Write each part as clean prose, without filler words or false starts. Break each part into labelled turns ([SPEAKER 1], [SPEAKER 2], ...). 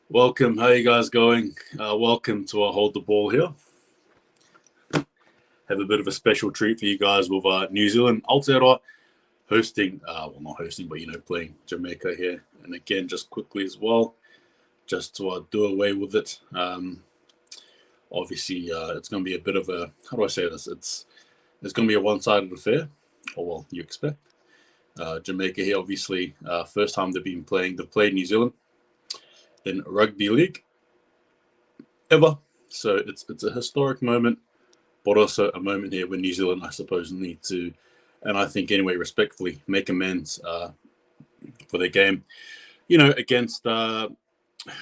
[SPEAKER 1] Welcome. How you guys going? Welcome to our Hold the Ball here. Have a bit of a special treat for you guys with New Zealand Aotearoa hosting, not hosting, but playing Jamaica here. And again, just quickly as well, just to do away with it. Obviously, it's going to be a bit of a, how do I say this? It's going to be a one-sided affair, or well, you expect. Jamaica here, obviously, first time they've played New Zealand in rugby league ever. So it's a historic moment, but also a moment here where New Zealand, I suppose, need to, and I think anyway, respectfully, make amends for their game, against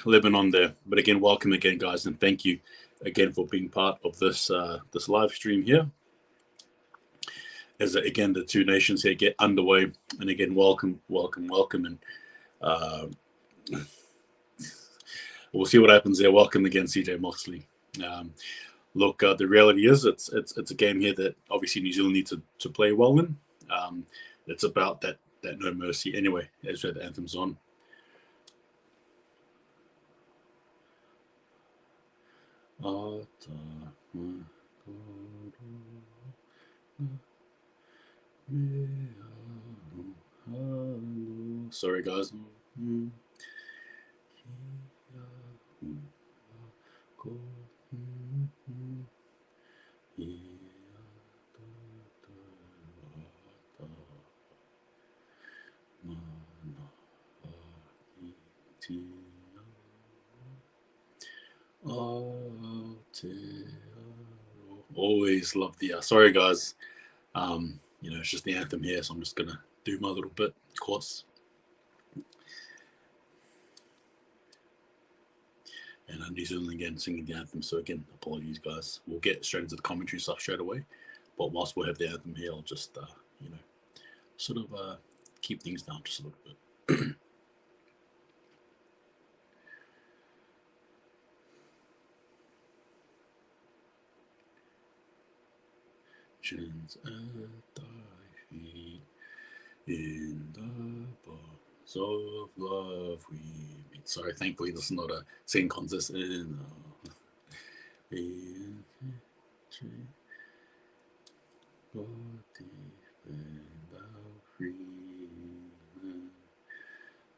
[SPEAKER 1] Lebanon there. But again, welcome again, guys, and thank you again for being part of this live stream here. As again, the two nations here get underway, and again, welcome, and we'll see what happens there. Welcome again, CJ Moxley. Look, the reality is it's a game here that obviously New Zealand need to play well in. It's about that no mercy anyway, as the anthem's on. Sorry, guys. Always love the sorry guys, it's just the anthem here, so I'm just gonna do my little bit, of course. And New Zealand again singing the anthem, so again, apologies guys. We'll get straight into the commentary stuff straight away, but whilst we'll have the anthem here, I'll just sort of keep things down just a little bit. Chins at thy feet, in the bonds of love we meet. Sorry, thankfully this is not a singing contest. In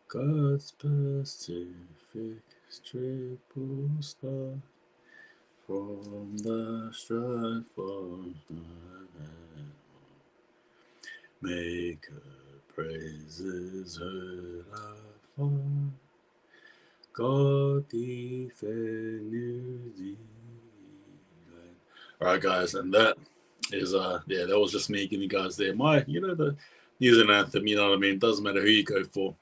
[SPEAKER 1] God's Pacific triple star, from the strife of make her praises heard afar. God defend New Zealand. All right, guys, and that is that was just me giving you guys there my the New Zealand anthem. You know what I mean? It doesn't matter who you go for.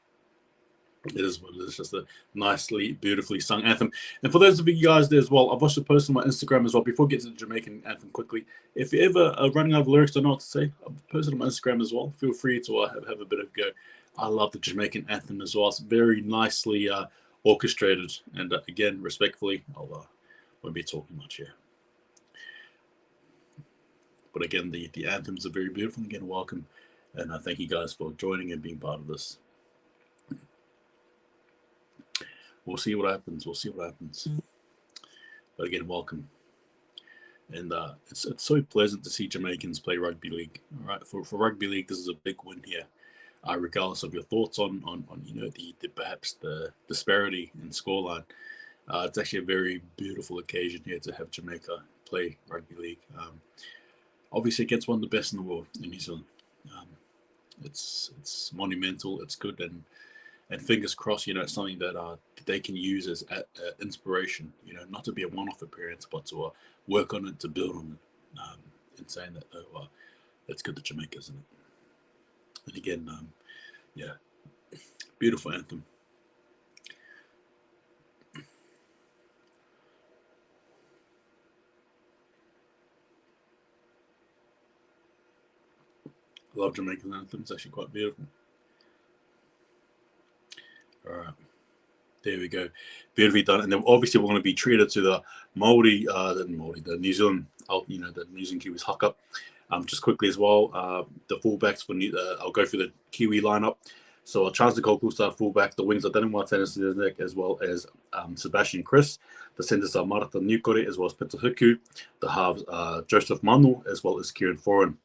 [SPEAKER 1] It is what it is. Just a nicely, beautifully sung anthem. And for those of you guys there as well, I've watched a post on my Instagram as well. Before we get to the Jamaican anthem quickly, if you're ever running out of lyrics, don't know what to say, I've posted on my Instagram as well. Feel free to have a bit of a go. I love the Jamaican anthem as well. It's very nicely orchestrated. And again, respectfully, I won't be talking much here. But again, the anthems are very beautiful. And again, welcome. And thank you guys for joining and being part of this. We'll see what happens. But again, welcome. And it's so pleasant to see Jamaicans play rugby league. All right, for rugby league, this is a big win here. Regardless of your thoughts on the perhaps the disparity in scoreline, it's actually a very beautiful occasion here to have Jamaica play rugby league. Obviously, against one of the best in the world in New Zealand. It's monumental. It's good and fingers crossed, it's something that they can use as inspiration, not to be a one-off appearance, but to work on it, to build on it, and saying that, it's good that Jamaica's in it. And again, beautiful anthem. I love Jamaican anthem. It's actually quite beautiful. All right. There we go. Beautifully done. And then obviously we're going to be treated to the the New Zealand, the New Zealand Kiwis haka. Just quickly as well, the fullbacks, I'll go through the Kiwi lineup. So Charles Kokusa fullback, the wings are Denim Martinez as well as Sebastian Chris. The centers are Marta Nukore as well as Peter Hiku. The halves are Joseph Manu as well as Kieran Foran.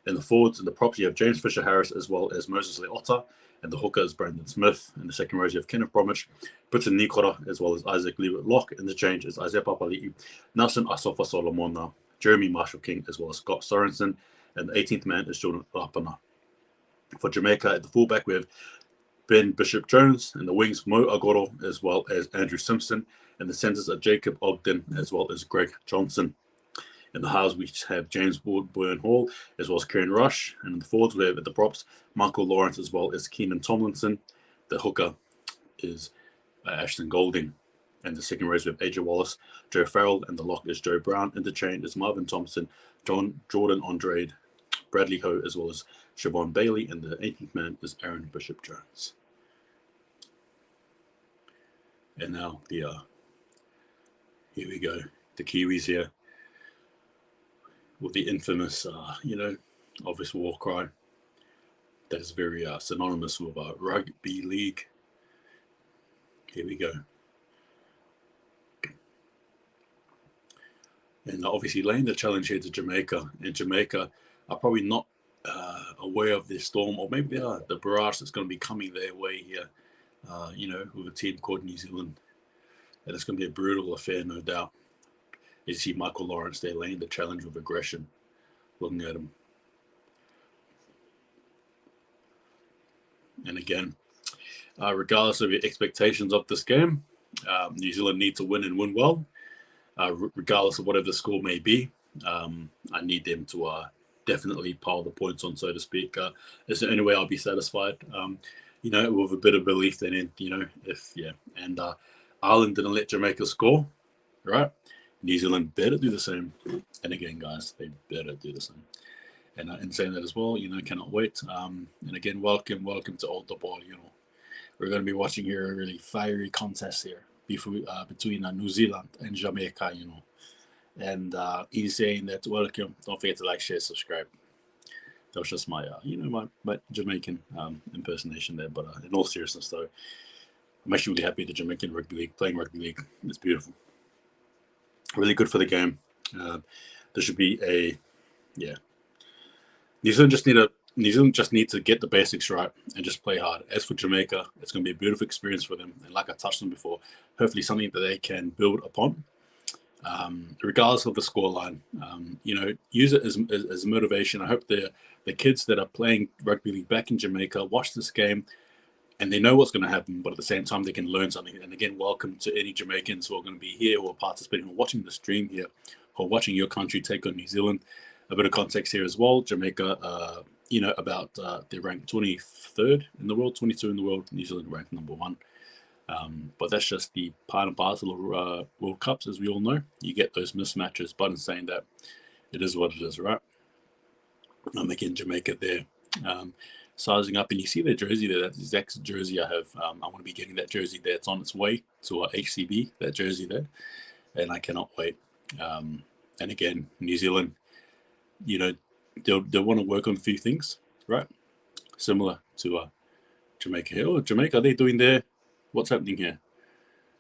[SPEAKER 1] In the forwards and the props, you have James Fisher-Harris as well as Moses Leota. And the hooker is Brandon Smith. In the second rows, you have Kenneth Bromwich, Britton Nikora, as well as Isaac Lewitt Locke. In the change is Isaiah Papali'i, Nelson Asofa Solomona, Jeremy Marshall-King, as well as Scott Sorensen. And the 18th man is Jordan Rapana. For Jamaica, at the fullback, we have Ben Bishop-Jones. And the wings, Mo Agoro, as well as Andrew Simpson. And the centers are Jacob Ogden, as well as Greg Johnson. In the halves, we have James Ward, Boyan Hall, as well as Kieran Rush. And in the forwards, we have at the props, Michael Lawrence, as well as Keenan Tomlinson. The hooker is Ashton Golding. And the second rows, we have AJ Wallace, Joe Farrell, and the lock is Joe Brown. In the chain is Marvin Thompson, Jordan Andrade, Bradley Ho, as well as Siobhan Bailey. And the 18th man is Aaron Bishop-Jones. And now here we go, the Kiwis here. With the infamous, obvious war cry that is very synonymous with rugby league. Here we go. And obviously laying the challenge here to Jamaica. And Jamaica are probably not aware of this storm, or maybe they are, the barrage that's going to be coming their way here, with a team called New Zealand. And it's going to be a brutal affair, no doubt. You see Michael Lawrence there laying the challenge with aggression, looking at him. And again, regardless of your expectations of this game, New Zealand need to win and win well. Regardless of whatever the score may be, I need them to definitely pile the points on, so to speak. It's the only way I'll be satisfied, with a bit of belief then in, And Ireland didn't let Jamaica score, right? New Zealand better do the same. And again, guys, they better do the same. And in saying that as well, cannot wait. And again, welcome to All the Ball. We're going to be watching here a really fiery contest here between New Zealand and Jamaica, And he's saying that welcome. Don't forget to like, share, subscribe. That was just my, my Jamaican impersonation there. But in all seriousness, though, I'm actually really happy the Jamaican rugby league, playing rugby league. It's beautiful. Really good for the game. There should be New Zealand just need to get the basics right and just play hard. As for Jamaica, it's going to be a beautiful experience for them. And like I touched on before, hopefully something that they can build upon, regardless of the scoreline. Use it as motivation. I hope the kids that are playing rugby league back in Jamaica watch this game and they know what's going to happen, but at the same time, they can learn something. And again, welcome to any Jamaicans who are going to be here, who are participating, who are watching the stream here, who are watching your country take on New Zealand. A bit of context here as well. Jamaica, they're ranked 23rd in the world, 22 in the world. New Zealand ranked number 1. But that's just the part and parcel of World Cups, as we all know. You get those mismatches, but in saying that, it is what it is, right? I'm making Jamaica there. Sizing up, and you see their jersey there. That's the exact jersey I have. I want to be getting that jersey there. It's on its way to our HCB, that jersey there, and I cannot wait. And again, New Zealand, they'll want to work on a few things, right? Similar to Jamaica here. Jamaica, are they doing their? What's happening here?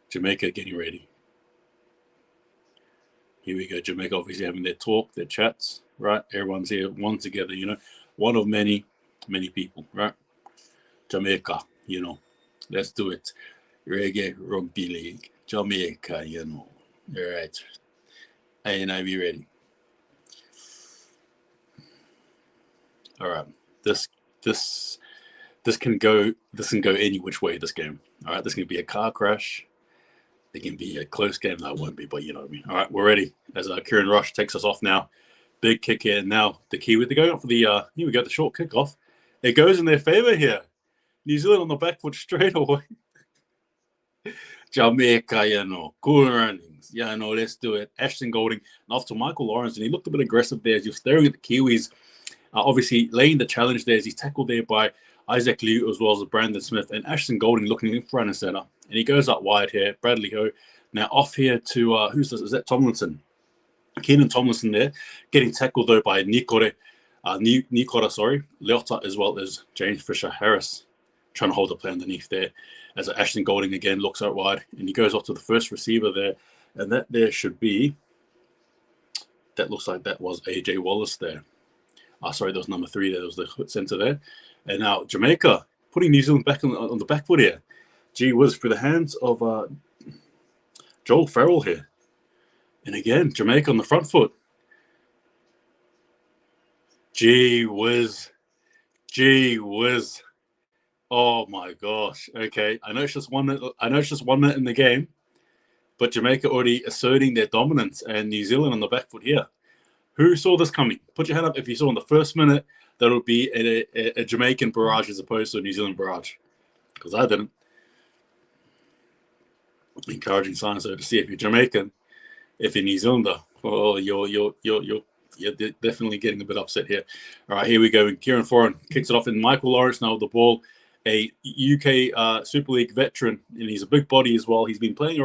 [SPEAKER 1] Jamaica getting ready. Here we go. Jamaica obviously having their talk, their chats, right? Everyone's here, one together. One of many people, right? Jamaica, let's do it. Reggae Rugby League, Jamaica, all right. And I be ready. All right, this can go any which way. This game, all right. This can be a car crash. It can be a close game. That won't be, but you know what I mean. All right, we're ready. As Kieran Rush takes us off now. Big kick here. Now the Kiwi, they're going up for the here we go, the short kickoff. It goes in their favour here. New Zealand on the back foot straight away. Jamaica, cool runnings. Let's do it. Ashton Golding, and off to Michael Lawrence, and he looked a bit aggressive there as you're staring at the Kiwis. Obviously laying the challenge there as he's tackled there by Isaac Liu as well as Brandon Smith, and Ashton Golding looking in front and centre. And he goes up wide here. Bradley Ho. Now off here to, who's this? Is that Tomlinson? Keenan Tomlinson there, getting tackled though by Leota as well as James Fisher-Harris. trying to hold the play underneath there. As Ashton Golding again looks out wide, and he goes off to the first receiver there, and that there should be. That looks like that was AJ Wallace there. Sorry, that was number 3 there. That was the center there. And now Jamaica putting New Zealand back on the back foot here. Gee whiz, through the hands of Joel Farrell here. And again, Jamaica on the front foot. Gee whiz. Gee whiz. Oh my gosh. Okay. I know it's just 1 minute. I know it's just 1 minute in the game, but Jamaica already asserting their dominance and New Zealand on the back foot here. Who saw this coming? Put your hand up if you saw in the first minute that it would be a Jamaican barrage as opposed to a New Zealand barrage. Because I didn't. Encouraging signs though to see if you're Jamaican, if you're New Zealander. Oh, you're definitely getting a bit upset here. All right, here we go. And Kieran Foran kicks it off, and Michael Lawrence now with the ball, a UK Super League veteran, and he's a big body as well. He's been playing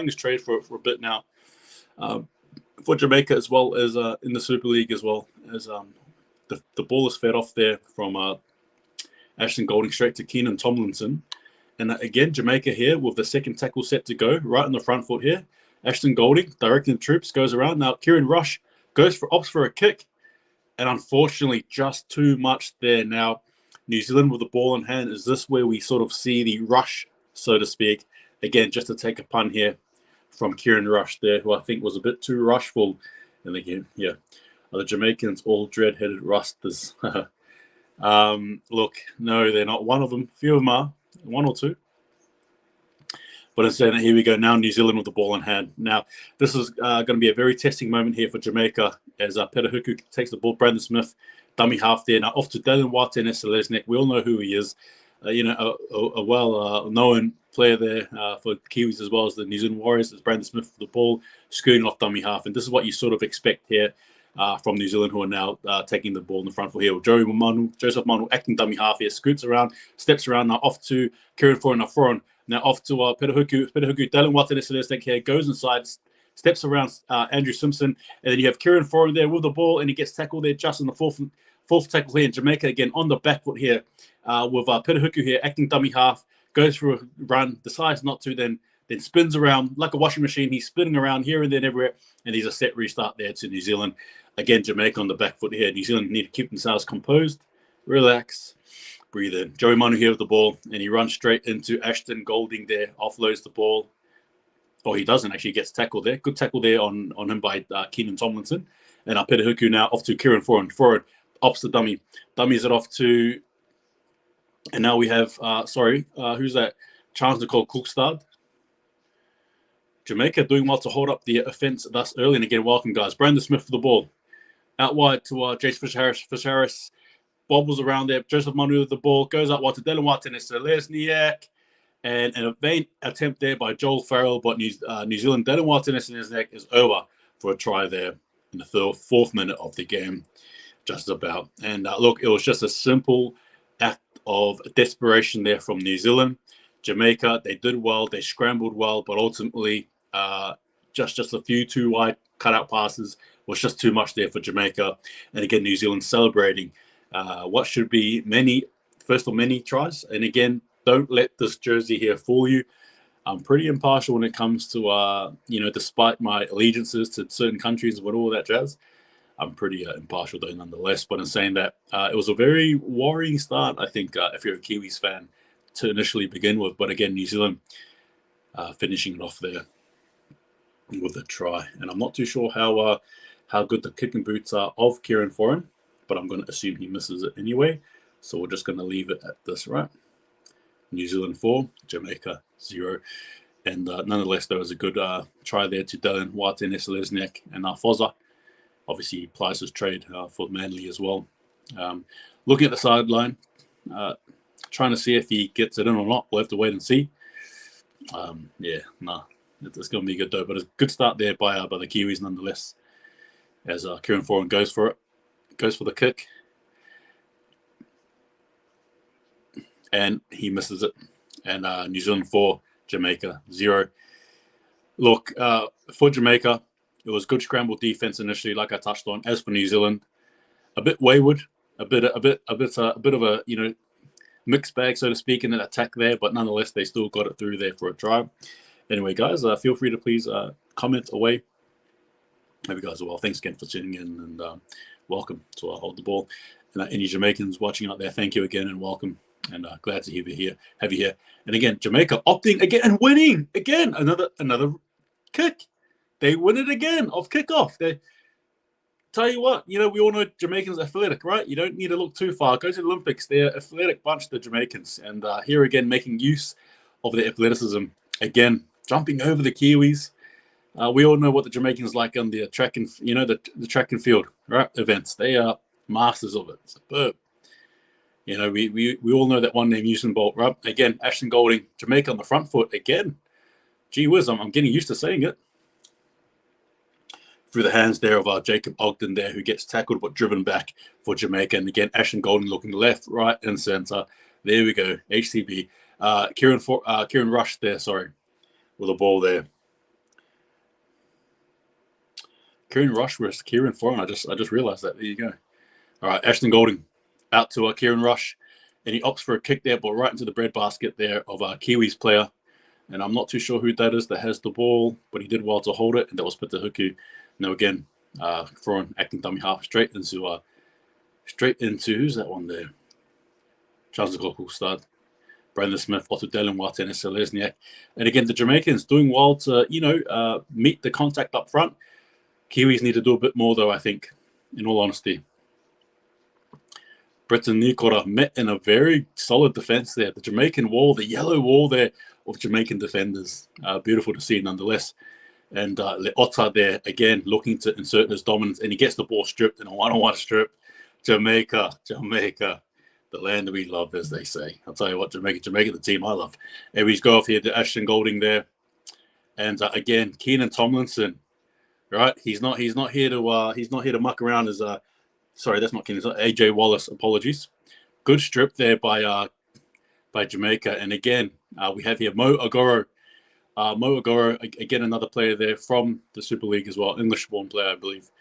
[SPEAKER 1] his trade for a bit now for Jamaica as well as in the Super League as well. As the ball is fed off there from Ashton Golding straight to Keenan Tomlinson. And again, Jamaica here with the second tackle set to go, right on the front foot here. Ashton Golding directing the troops, goes around. Now Kieran Rush opts for a kick. And unfortunately, just too much there. Now, New Zealand with the ball in hand, is this where we sort of see the rush, so to speak? Again, just to take a pun here from Kieran Rush there, who I think was a bit too rushful. And again, yeah, the Jamaicans all dread-headed rusters. Look, no, they're not. One of them, few of them are. 1 or 2. But instead, here we go. Now New Zealand with the ball in hand. Now, this is going to be a very testing moment here for Jamaica as Petahuku takes the ball. Brandon Smith, dummy half there. Now off to Dylan Wate Selesnik. We all know who he is. A well-known player there for Kiwis as well as the New Zealand Warriors. Is Brandon Smith with the ball, scooting off dummy half. And this is what you sort of expect here from New Zealand, who are now taking the ball in the front foot here. Joseph Manu acting dummy half here, scoots around, steps around, now off to Kieran Foran. Now off to Petahuku, Dylan Wate Selesnik here, goes inside, steps around Andrew Simpson, and then you have Kieran Foran there with the ball, and he gets tackled there just in the fourth tackle here. In Jamaica again on the back foot here with Petahuku here acting dummy half, goes for a run, decides not to, then spins around like a washing machine. He's spinning around here and there and everywhere, and he's a set restart there to New Zealand. Again, Jamaica on the back foot here. New Zealand need to keep themselves composed, relax, breathe in. Joey Manu here with the ball, and he runs straight into Ashton Golding there, offloads the ball. Oh, he doesn't actually, gets tackled there. Good tackle there on him by Keenan Tomlinson. And Petahuku now off to Kieran Foran. Forward, ops the dummy. Dummies it off to, and now we have, who's that? Charles Nicole Cookstad. Jamaica doing well to hold up the offense thus early. And again, welcome, guys. Brandon Smith for the ball. Out wide to Jace Fish-Harris. Fish-Harris bobbles around there. Joseph Manu with the ball. Goes out wide to Dylan Wate Selesnik. And a vain attempt there by Joel Farrell. But New Zealand, Dylan Wate Selesnik is over for a try there in the fourth minute of the game. Just about. And look, it was just a simple act of desperation there from New Zealand. Jamaica, they did well. They scrambled well. But ultimately, just a few too wide cutout passes was just too much there for Jamaica. And again, New Zealand celebrating what should be first of many tries. And again, don't let this jersey here fool you. I'm pretty impartial when it comes to, despite my allegiances to certain countries and all that jazz, I'm pretty impartial though nonetheless. But in saying that, it was a very worrying start, I think, if you're a Kiwis fan, to initially begin with. But again, New Zealand finishing it off there with a try. And I'm not too sure how good the kicking boots are of Kieran Foran, but I'm going to assume he misses it anyway. So we're just going to leave it at this, right? New Zealand 4, Jamaica 0. And nonetheless, there was a good try there to Dylan Wate Selesnik and Foza. Obviously, he plies his trade for Manly as well. Looking at the sideline, trying to see if he gets it in or not. We'll have to wait and see. It's going to be good though. But a good start there by the Kiwis nonetheless. As Kieran Foran goes for the kick. And he misses it. And New Zealand 4, Jamaica 0. Look, for Jamaica, it was good scramble defense initially, like I touched on. As for New Zealand, a bit wayward, a bit of a mixed bag, so to speak, in an attack there, but nonetheless, they still got it through there for a try. Anyway, guys, feel free to please comment away. Hope you guys are well. Thanks again for tuning in, and welcome to Hold the Ball. And any Jamaicans watching out there, thank you again and welcome. And glad to have you here. And again, Jamaica opting again and winning again. Another kick. They win it again off kickoff. They tell you what, we all know Jamaicans are athletic, right? You don't need to look too far. Go to the Olympics. They're an athletic bunch, the Jamaicans. And here again, making use of their athleticism. Again, jumping over the Kiwis. We all know what the Jamaicans like on the track and the track and field events. They are masters of it. Superb. We all know that one name Usain Bolt, right? Again, Ashton Golding, Jamaica on the front foot again. Gee whiz, I'm getting used to saying it. Through the hands there of Jacob Ogden there, who gets tackled but driven back for Jamaica. And again, Ashton Golding looking left, right, and centre. There we go, HCB. Kieran Rush there, with a ball there. Kieran Rush versus Kieran Foran. I just realised that. There you go. All right, Ashton Golding out to Kieran Rush, and he opts for a kick there, but right into the breadbasket there of Kiwi's player. And I'm not too sure who that is that has the ball, but he did well to hold it, and that was Peter Huku. Now again, Foran acting dummy half straight into who's that one there? Charles Goku start. Brandon Smith, Otto Dellenwat, and Selesniak. And again, the Jamaicans doing well to, meet the contact up front. Kiwis need to do a bit more, though, I think, in all honesty. Britain Nikora met in a very solid defense there. The Jamaican wall, the yellow wall there of Jamaican defenders. Beautiful to see, nonetheless. And Leota there, again, looking to insert his dominance, and he gets the ball stripped in a one-on-one strip. Jamaica, the land that we love, as they say. I'll tell you what, Jamaica, the team I love. And we go off here to Ashton Golding there. And again, Keenan Tomlinson. Right, he's not here to muck around as sorry, that's not Keenan, it's not AJ Wallace. Apologies. Good strip there by Jamaica, and again we have here Mo Agoro. Again, another player there from the Super League as well, English-born player, I believe.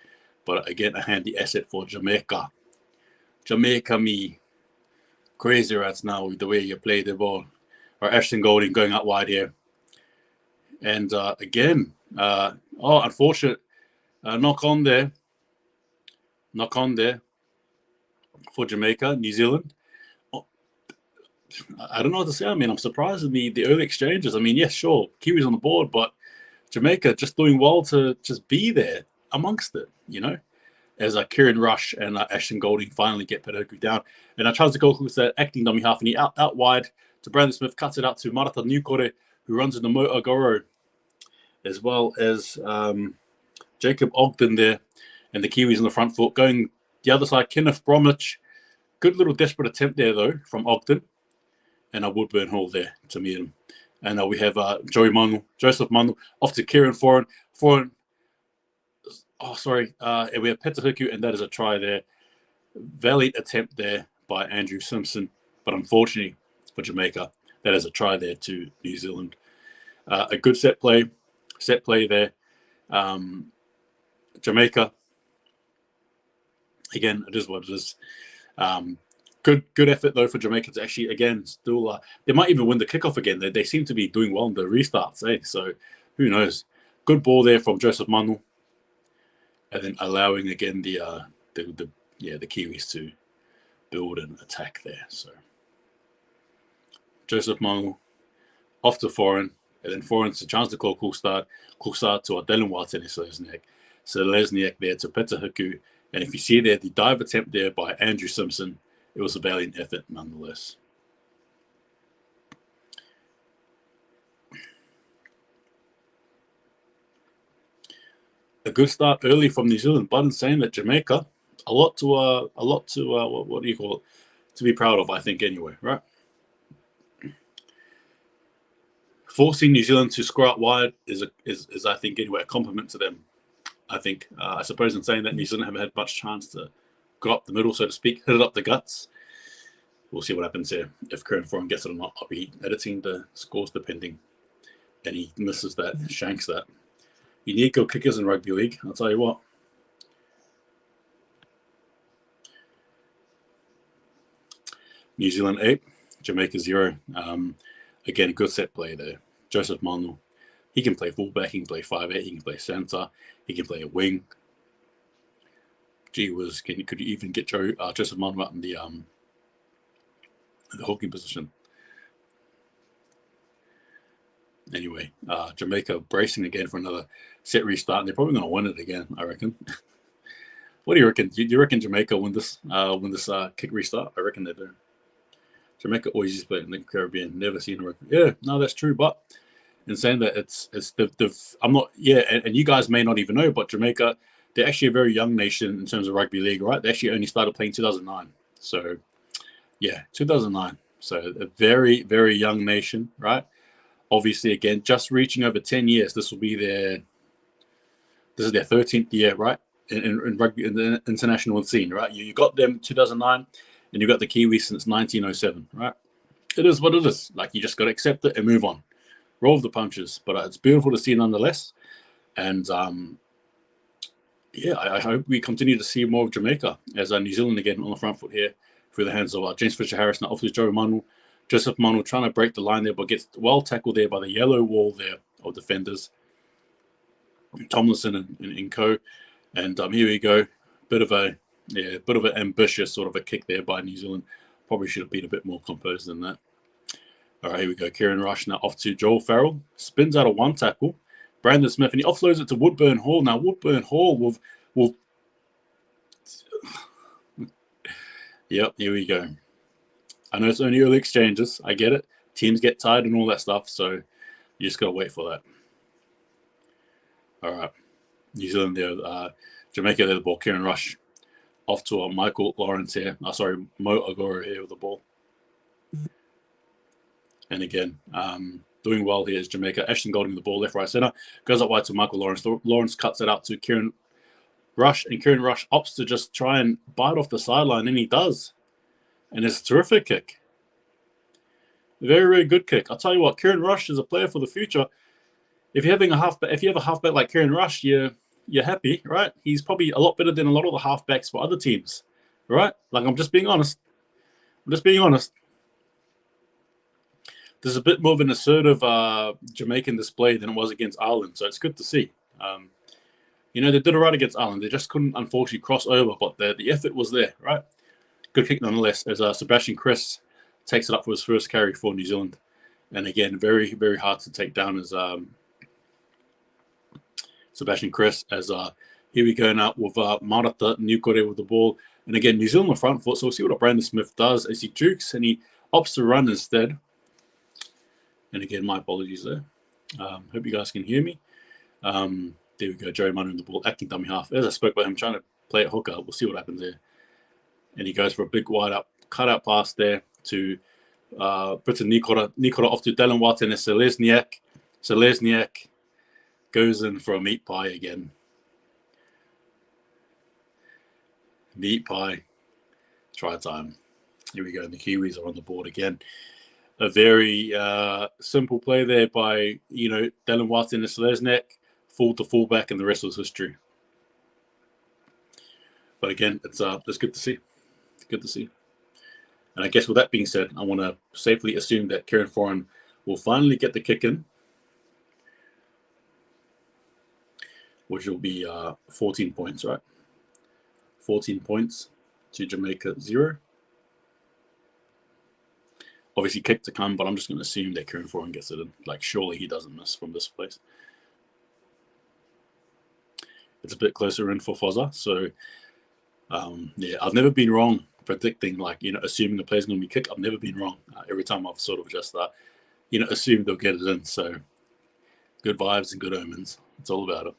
[SPEAKER 1] But again, a handy asset for Jamaica. Jamaica, me crazy rats now with the way you play the ball. Or Ashton Golding going out wide here, and again. Unfortunate knock on there for Jamaica, New Zealand. I don't know what to say. I mean, I'm surprised at the early exchanges. I mean, yes, sure, Kiwi's on the board, but Jamaica just doing well to just be there amongst it, as Kieran Rush and Ashton Golding finally get Pedoku down. And Charles Goku said acting dummy half, and he out wide to Brandon Smith, cuts it out to Marata Nukore, who runs into Mo Agoro, as well as Jacob Ogden there, and the Kiwis on the front foot. Going the other side, Kenneth Bromwich. Good little desperate attempt there, though, from Ogden. And Woodburn Hall there to meet him. And we have Joseph Manu, off to Kieran Foran. And we have Peter Huku, and that is a try there. Valiant attempt there by Andrew Simpson. But unfortunately for Jamaica, that is a try there to New Zealand. A good set play there. Jamaica, again, it is what it is. Good effort though for Jamaica to actually again still. They might even win the kickoff again. They seem to be doing well in the restarts, So who knows? Good ball there from Joseph Manu, and then allowing again the Kiwis to build an attack there. So Joseph Manu off to Foran. And then Foran's a chance to call cool start to Adelinwat and Selesniak there to Peter Huku. And if you see there, the dive attempt there by Andrew Simpson, it was a valiant effort nonetheless. A good start early from New Zealand, but in saying that Jamaica, a lot to what do you call it? To be proud of, I think, anyway, right? Forcing New Zealand to score out wide is I think anyway a compliment to them. I think I suppose in saying that New Zealand haven't had much chance to go up the middle, so to speak, hit it up the guts. We'll see what happens here if Kieran Foran gets it or not. I'll be editing the scores depending, and he misses that, shanks that. You need good kickers in rugby league. I'll tell you what. New Zealand 8, Jamaica 0. Again, good set play there. Joseph Manu. He can play fullback, he can play 5'8", he can play centre, he can play a wing. Gee whiz, could you even get Joseph Manu out in the hooking position? Anyway, Jamaica bracing again for another set restart, and they're probably going to win it again, I reckon. What do you reckon? Do you reckon Jamaica win this kick restart? I reckon they do. Jamaica always used to play in the Caribbean. Never seen a rugby. Yeah, no, that's true. But in saying that, it's I'm not. Yeah, and you guys may not even know, but Jamaica, they're actually a very young nation in terms of rugby league, right? They actually only started playing 2009. So, yeah, 2009. So a very, very young nation, right? Obviously, again, just reaching over 10 years. This is their 13th year, right? In rugby, in the international scene, right? You got them 2009, and you got the Kiwi since 1907, right? It is what it is. Like, you just got to accept it and move on. Roll with the punches. But it's beautiful to see nonetheless. And yeah, I hope we continue to see more of Jamaica as New Zealand again on the front foot here through the hands of James Fisher-Harris. Now off to Joe Manu. Joseph Manu trying to break the line there, but gets well tackled there by the yellow wall there of defenders. Tomlinson and co. And here we go. Bit of an ambitious sort of a kick there by New Zealand. Probably should have been a bit more composed than that. All right, here we go. Kieran Rush now off to Joel Farrell. Spins out of one tackle. Brandon Smith, and he offloads it to Woodburn Hall. Now, Woodburn Hall will... Yep, here we go. I know it's only early exchanges. I get it. Teams get tired and all that stuff, so you just got to wait for that. All right. New Zealand there. Jamaica there, the ball. Kieran Rush off to Michael Lawrence here. Mo Agoro here with the ball. And again, doing well here is Jamaica. Ashton Golding the ball, left, right, centre. Goes up wide to Michael Lawrence. Lawrence cuts it out to Kieran Rush, and Kieran Rush opts to just try and bite off the sideline, and he does. And it's a terrific kick. Very, very good kick. I'll tell you what, Kieran Rush is a player for the future. If you have a halfback like Kieran Rush, you're happy, right? He's probably a lot better than a lot of the halfbacks for other teams, right? Like, I'm just being honest. There's a bit more of an assertive Jamaican display than it was against Ireland, so it's good to see. They did all right against Ireland. They just couldn't, unfortunately, cross over, but the effort was there, right? Good kick nonetheless, as Sebastian Chris takes it up for his first carry for New Zealand. And again, very, very hard to take down as Sebastian Chris, as here we go now with Marata Nukore with the ball. And again, New Zealand on the front foot, so we'll see what Brandon Smith does as he jukes and he opts to run instead. And again, my apologies there. Hope you guys can hear me. There we go, Joey Manu in the ball, acting dummy half. As I spoke about him trying to play it hooker, we'll see what happens there. And he goes for a big wide up cut-out pass there to Britain Nikora. Nikora off to Dylan Watt and Selesniak. Selesniak goes in for a meat pie again. Meat pie. Try time. Here we go. And the Kiwis are on the board again. A very simple play there by, Dylan Watt and Selesniak. Full to fullback, and the rest was history. But again, it's good to see. It's good to see. And I guess with that being said, I want to safely assume that Kieran Foran will finally get the kick in, which will be 14 points, right? 14 points to Jamaica 0. Obviously, kick to come, but I'm just going to assume that Kieran Foran gets it in. Like, surely he doesn't miss from this place. It's a bit closer in for Fozza. So, I've never been wrong predicting, assuming a player's going to be kicked. I've never been wrong. Every time I've sort of just, assumed they'll get it in. So, good vibes and good omens. It's all about it.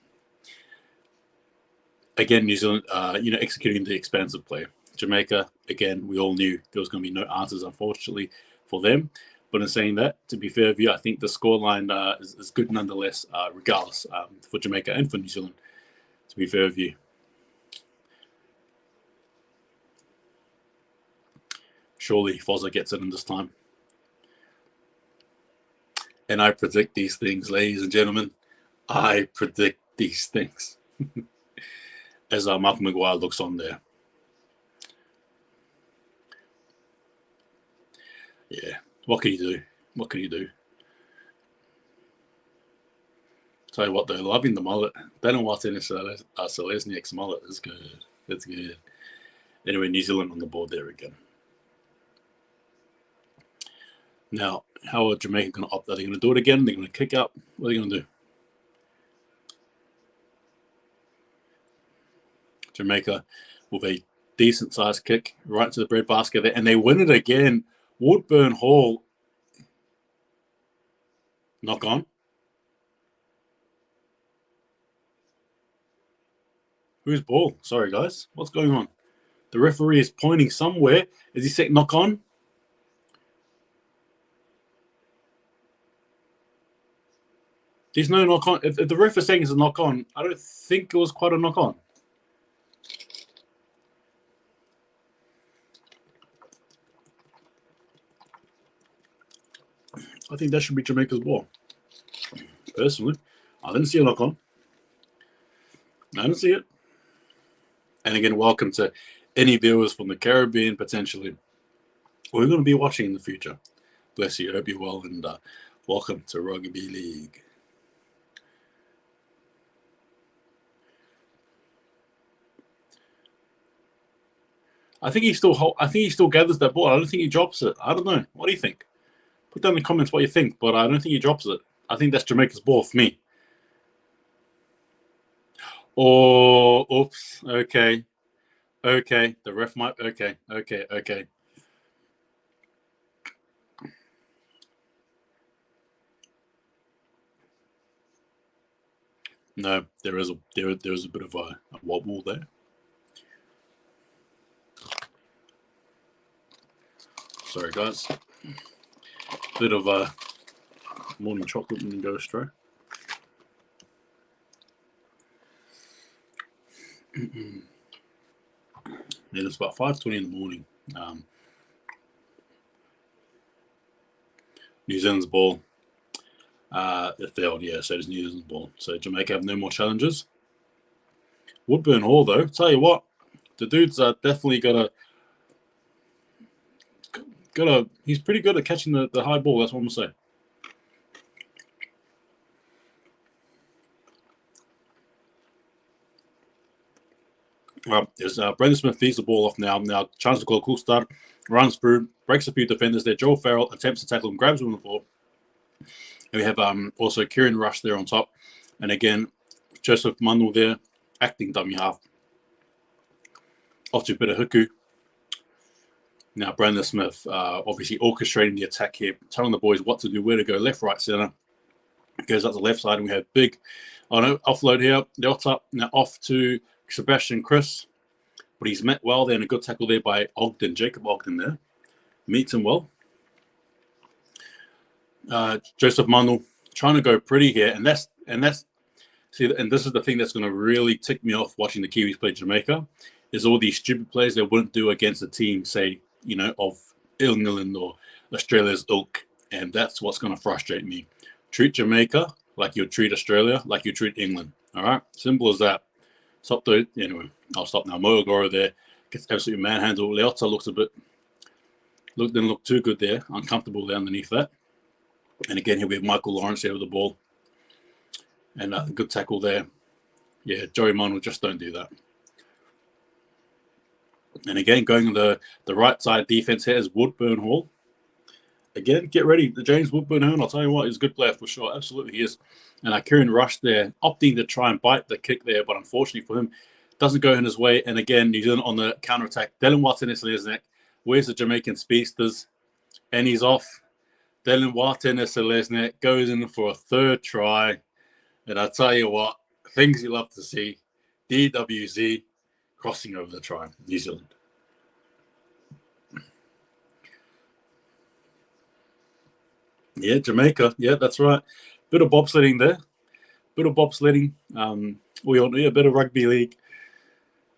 [SPEAKER 1] Again, New Zealand, executing the expansive play. Jamaica, again, we all knew there was going to be no answers, unfortunately, for them. But in saying that, to be fair with you, I think the scoreline is good nonetheless, regardless, for Jamaica and for New Zealand, to be fair with you. Surely Fozza gets it in this time. And I predict these things, ladies and gentlemen. I predict these things. As Malcolm Maguire looks on there. Yeah. What can you do? What can you do? Tell you what, though, loving the mullet. Ben Watson and Selesniak's mullet is good. It's good. Anyway, New Zealand on the board there again. Now, how are Jamaica going to opt? Are they going to do it again? Are they going to kick up? What are they going to do? Jamaica with a decent sized kick right to the breadbasket there, and they win it again. Woodburn Hall. Knock on. Whose ball? Sorry, guys. What's going on? The referee is pointing somewhere. Is he saying knock on? There's no knock on. If the ref is saying it's a knock on, I don't think it was quite a knock on. I think that should be Jamaica's ball. Personally, I didn't see a knock on. I didn't see it. And again, welcome to any viewers from the Caribbean, potentially. We're going to be watching in the future. Bless you. I hope you're well, and welcome to Rugby League. I think he still gathers that ball. I don't think he drops it. I don't know. What do you think? Put down in the comments what you think, but I don't think he drops it. I think that's Jamaica's ball for me. Oh, oops. Okay. The ref might. Okay. No, there is a bit of a wobble there. Sorry, guys. Bit of a morning chocolate and go astray. Yeah, it's about 5:20 in the morning. New Zealand's ball. It failed, yeah, so it's New Zealand's ball. So Jamaica have no more challenges. Woodburn Hall, though, tell you what, the dude's definitely got a. He's pretty good at catching the high ball. That's what I'm gonna say. As Brendan Smith feeds the ball off now. Now, chance to call a cool start. Runs through, breaks a few defenders there. Joel Farrell attempts to tackle him, grabs him on the ball. And we have also Kieran Rush there on top. And again, Joseph Manu there, acting dummy half. Off to Pitahuku. Now, Brandon Smith obviously orchestrating the attack here, telling the boys what to do, where to go, left, right, centre. Goes up the left side, and we have big offload here. The top, now off to Sebastian Chris. But he's met well there, and a good tackle there by Ogden, Jacob Ogden there. Meets him well. Joseph Manu trying to go pretty here, and this is the thing that's going to really tick me off watching the Kiwis play Jamaica, is all these stupid plays they wouldn't do against a team, say, of England or Australia's ilk, and that's what's going to frustrate me. Treat Jamaica like you treat Australia, like you treat England. All right, simple as that. Stop the anyway. I'll stop now. Moyogoro there gets absolutely manhandled. Leota didn't look too good there, uncomfortable there underneath that. And again, here we have Michael Lawrence here with the ball. And a good tackle there. Yeah, Joey Manu, just don't do that. And again, going to the right side defense here is Woodburn Hall. Again, get ready. The James Woodburn Hall, I'll tell you what, he's a good player for sure. Absolutely he is. And Kieran Rush there, opting to try and bite the kick there, but unfortunately for him, doesn't go in his way. And again, New Zealand on the counter-attack. Dylan Watson is his neck. Where's the Jamaican speedsters? And he's off. Dylan Watson is Selesniak, goes in for a third try. And I tell you what, things you love to see. DWZ crossing over the try, New Zealand. Yeah, Jamaica. Yeah, that's right. Bit of bobsledding there. Bit of bobsledding. We all know a bit of rugby league.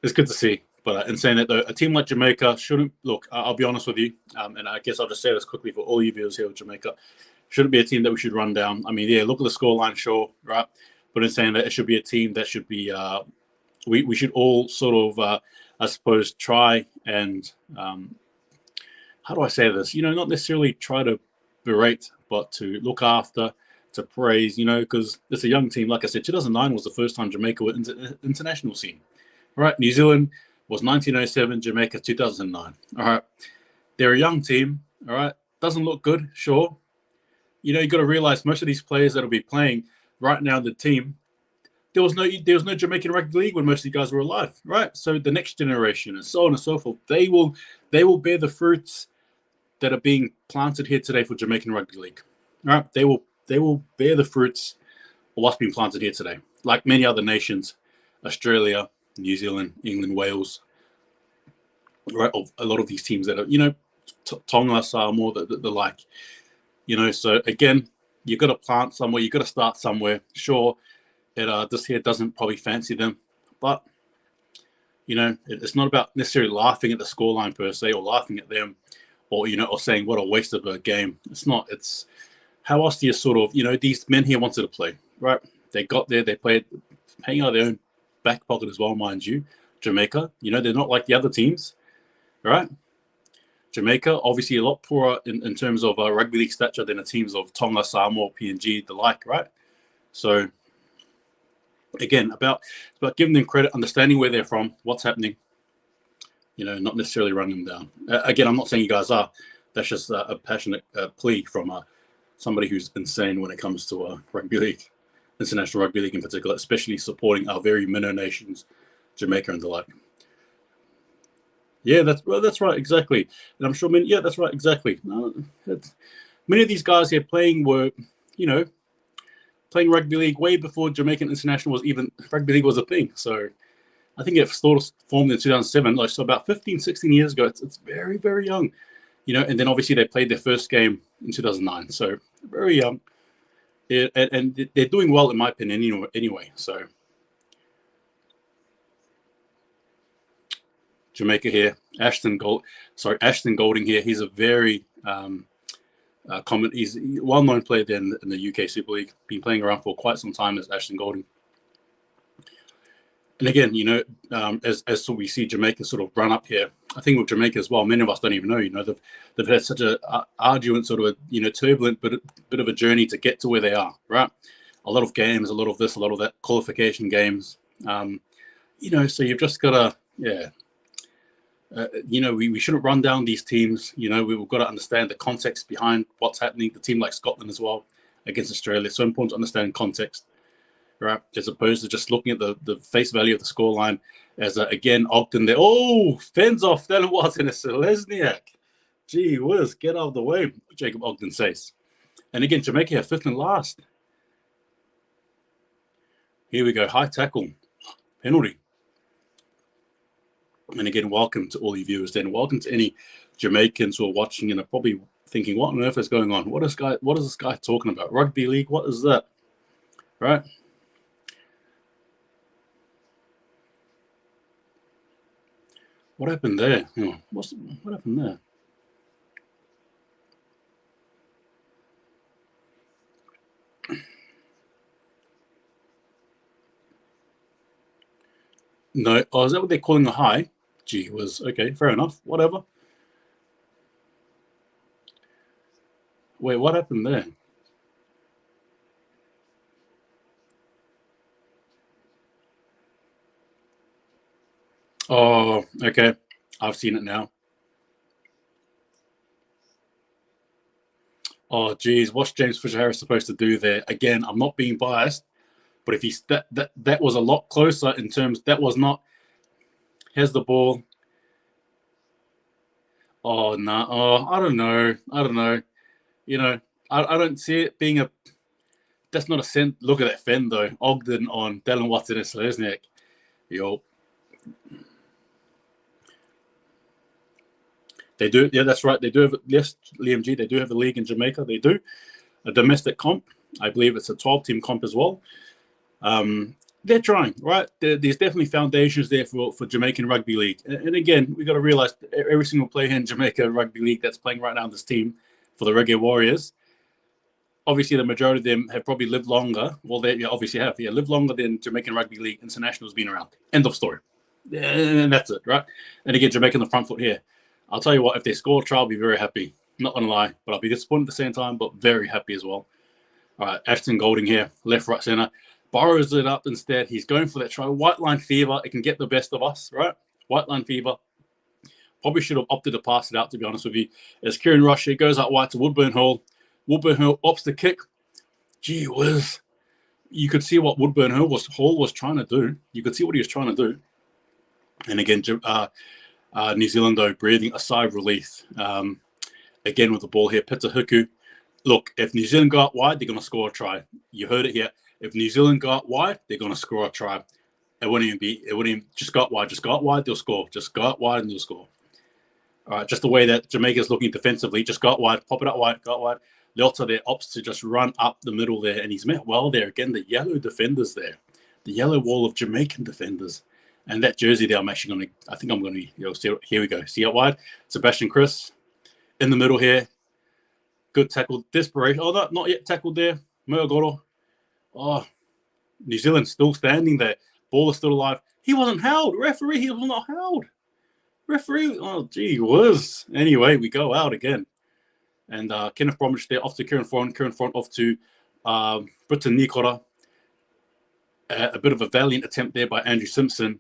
[SPEAKER 1] It's good to see. But in saying that, though, a team like Jamaica shouldn't look. I'll be honest with you, and I guess I'll just say this quickly for all you viewers here with Jamaica. Shouldn't be a team that we should run down. I mean, yeah, look at the scoreline, sure, right? But in saying that, it should be a team that should be. We should all sort of, I suppose, try and how how do I say this? Not necessarily try to berate, but to look after, to praise, because it's a young team. Like I said, 2009 was the first time Jamaica were international scene. All right, New Zealand was 1907, Jamaica 2009. All right, they're a young team. All right, doesn't look good, sure. You got to realize most of these players that will be playing right now in the team, there was no Jamaican rugby league when most of the guys were alive, right? So the next generation and so on and so forth, they will bear the fruits that are being planted here today for Jamaican rugby league. All right, they will bear the fruits of what's been planted here today, like many other nations, Australia, New Zealand, England, Wales, right? A lot of these teams that are, Tonga, Samoa, the like. So again, you got to plant somewhere. You got to start somewhere. Sure, this here doesn't probably fancy them, but it's not about necessarily laughing at the scoreline per se, or laughing at them, or or saying what a waste of a game. It's not. It's how else do you sort of these men here wanted to play, right? They got there. They played, paying out of their own back pocket as well, mind you. Jamaica, they're not like the other teams, right? Jamaica, obviously a lot poorer in terms of rugby league stature than the teams of Tonga, Samoa, PNG, the like, right? So, again, about giving them credit, understanding where they're from, what's happening, not necessarily running them down. Again, I'm not saying you guys are. That's just a passionate plea from somebody who's insane when it comes to rugby league, international rugby league in particular, especially supporting our very minnow nations, Jamaica and the like. Yeah, that's right, exactly. And I'm sure that's right, exactly. No, many of these guys here playing were, playing rugby league way before Jamaican international rugby league was a thing. So I think it sort of formed in 2007, so about 15, 16 years ago. It's very, very young, and then obviously they played their first game in 2009. So very young. And they're doing well, in my opinion, anyway. So Jamaica here, Ashton Golding here. He's a very he's a well-known player there in the UK Super League. Been playing around for quite some time as Ashton Golding. And again, as we see Jamaica sort of run up here, I think with Jamaica as well, many of us don't even know. They've had such a arduous sort of turbulent bit of a journey to get to where they are. Right, a lot of games, a lot of this, a lot of that, qualification games. So you've just got to we shouldn't run down these teams. We've got to understand the context behind what's happening. The team like Scotland as well against Australia. It's so important to understand context, right? As opposed to just looking at the face value of the scoreline as, again, Ogden there. Oh, fends off Dylan Watson and Selesniak. Gee whiz, get out of the way, Jacob Ogden says. And again, Jamaica are fifth and last. Here we go, high tackle, penalty. And again, welcome to all you viewers then. Welcome to any Jamaicans who are watching and are probably thinking, what on earth is going on? What is this guy talking about? Rugby league? What is that? Right? What happened there? What happened there? No. Oh, is that what they're calling a high? Gee whiz. Okay, fair enough. Whatever. Wait, what happened there? Oh, okay. I've seen it now. Oh, geez. What's James Fisher-Harris supposed to do there? Again, I'm not being biased, but if he's that was a lot closer in terms. That was not. Here's the ball. Oh no! Oh, I don't know. I don't see it being a. That's not a cent. Look at that fend though. Ogden on Dylan Watson and Selesniak. Yo. They do. Yeah, that's right. They do have. Yes, Liam G. They do have a league in Jamaica. They do a domestic comp. I believe it's a 12-team comp as well. They're trying, right? There's definitely foundations there for Jamaican Rugby League. And again, we got to realize every single player in Jamaica Rugby League that's playing right now in this team for the Reggae Warriors, obviously the majority of them have probably lived longer. Well, they obviously have. Yeah, lived longer than Jamaican Rugby League International has been around. End of story. And that's it, right? And again, Jamaica on the front foot here. I'll tell you what, if they score a try, I'll be very happy. Not going to lie, but I'll be disappointed at the same time, but very happy as well. All right, Ashton Golding here, left, right, center. Borrows it up instead. He's going for that try. White line fever. It can get the best of us, right? White line fever. Probably should have opted to pass it out, to be honest with you. As Kieran Rush here goes out wide to Woodburn Hall. Woodburn Hall opts the kick. Gee whiz. You could see what Woodburn Hall was trying to do. You could see what he was trying to do. And again, New Zealand, though, breathing a sigh of relief. Again, with the ball here, Peter Hiku. Look, if New Zealand go out wide, they're going to score a try. You heard it here. If New Zealand go out wide, they're going to score a try. It wouldn't even just go out wide. Just go out wide, they'll score. Just go out wide and they'll score. All right, just the way that Jamaica's looking defensively. Just go out wide, pop it out wide, go out wide. Leota there opts to just run up the middle there, and he's met well there. Again, the yellow defenders there. The yellow wall of Jamaican defenders. And that jersey there, I think I'm going to, here we go. See out wide? Sebastian Chris in the middle here. Good tackle. Desperation. Oh, not yet tackled there. Muragoro. Oh, New Zealand still standing there. Ball is still alive. He wasn't held. Referee, he was not held. Referee, oh, gee whiz. Anyway, we go out again. And Kenneth Bromwich there off to Kieran Foran. Kieran Foran off to Britton Nikora. A bit of a valiant attempt there by Andrew Simpson.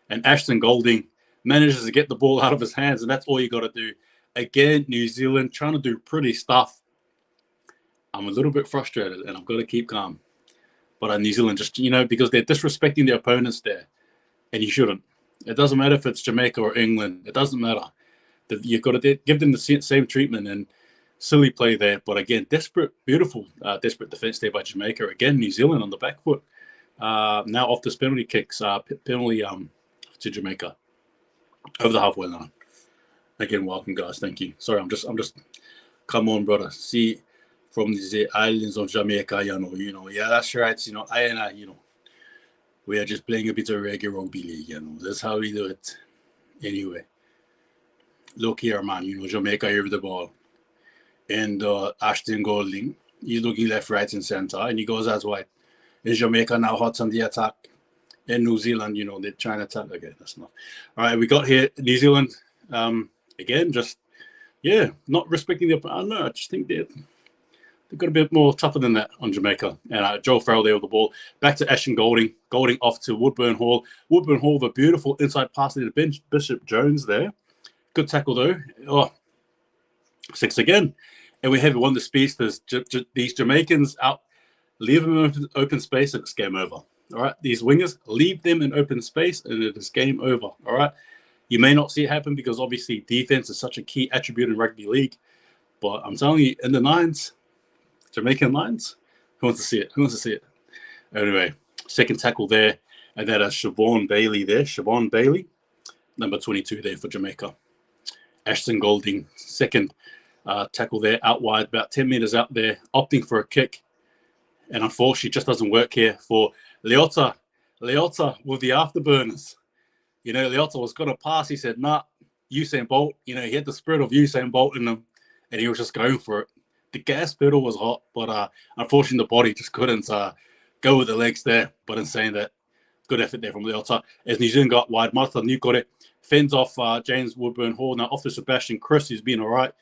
[SPEAKER 1] And Ashton Golding manages to get the ball out of his hands. And that's all you got to do. Again, New Zealand trying to do pretty stuff. I'm a little bit frustrated, and I've got to keep calm. But New Zealand just, because they're disrespecting their opponents there, and you shouldn't. It doesn't matter if it's Jamaica or England. It doesn't matter. You've got to give them the same treatment, and silly play there. But again, beautiful defense there by Jamaica. Again, New Zealand on the back foot. Now off this penalty kicks, penalty to Jamaica over the halfway line. Again, welcome guys. Thank you. Sorry, I'm just. Come on, brother. See, from the islands of Jamaica, yeah, that's right. We are just playing a bit of reggae rugby league. That's how we do it. Anyway, look here, man. Jamaica here with the ball, and Ashton Golding, he's looking left, right, and center, and he goes as wide. Is Jamaica now hot on the attack? In New Zealand, they're trying to attack again. That's not all right. We got here New Zealand. Again, just not respecting the. I don't know. I just think they've got a bit more tougher than that on Jamaica. And Joel Farrell there with the ball. Back to Ashton Golding. Golding off to Woodburn Hall. Woodburn Hall with a beautiful inside pass to Bishop Jones there. Good tackle though. Oh, 6 again. And we have won the space. There's these Jamaicans out. Leave them in open space and it's game over. All right. These wingers, leave them in open space and it is game over. All right. You may not see it happen because obviously defense is such a key attribute in rugby league. But I'm telling you, in the nines, Jamaican lines, who wants to see it? Who wants to see it? Anyway, second tackle there. And that is Siobhan Bailey there. Siobhan Bailey, number 22 there for Jamaica. Ashton Golding, second tackle there, out wide, about 10 meters out there, opting for a kick. And unfortunately, it just doesn't work here for Leota. Leota with the afterburners. Leota was going to pass. He said, nah, Usain Bolt. He had the spirit of Usain Bolt in him, and he was just going for it. The gas pedal was hot, but unfortunately, the body just couldn't go with the legs there. But in saying that, good effort there from Leota. As New Zealand got wide, Martha Newcott fends off James Woodburn Hall. Now off to Sebastian Chris, who's been all right.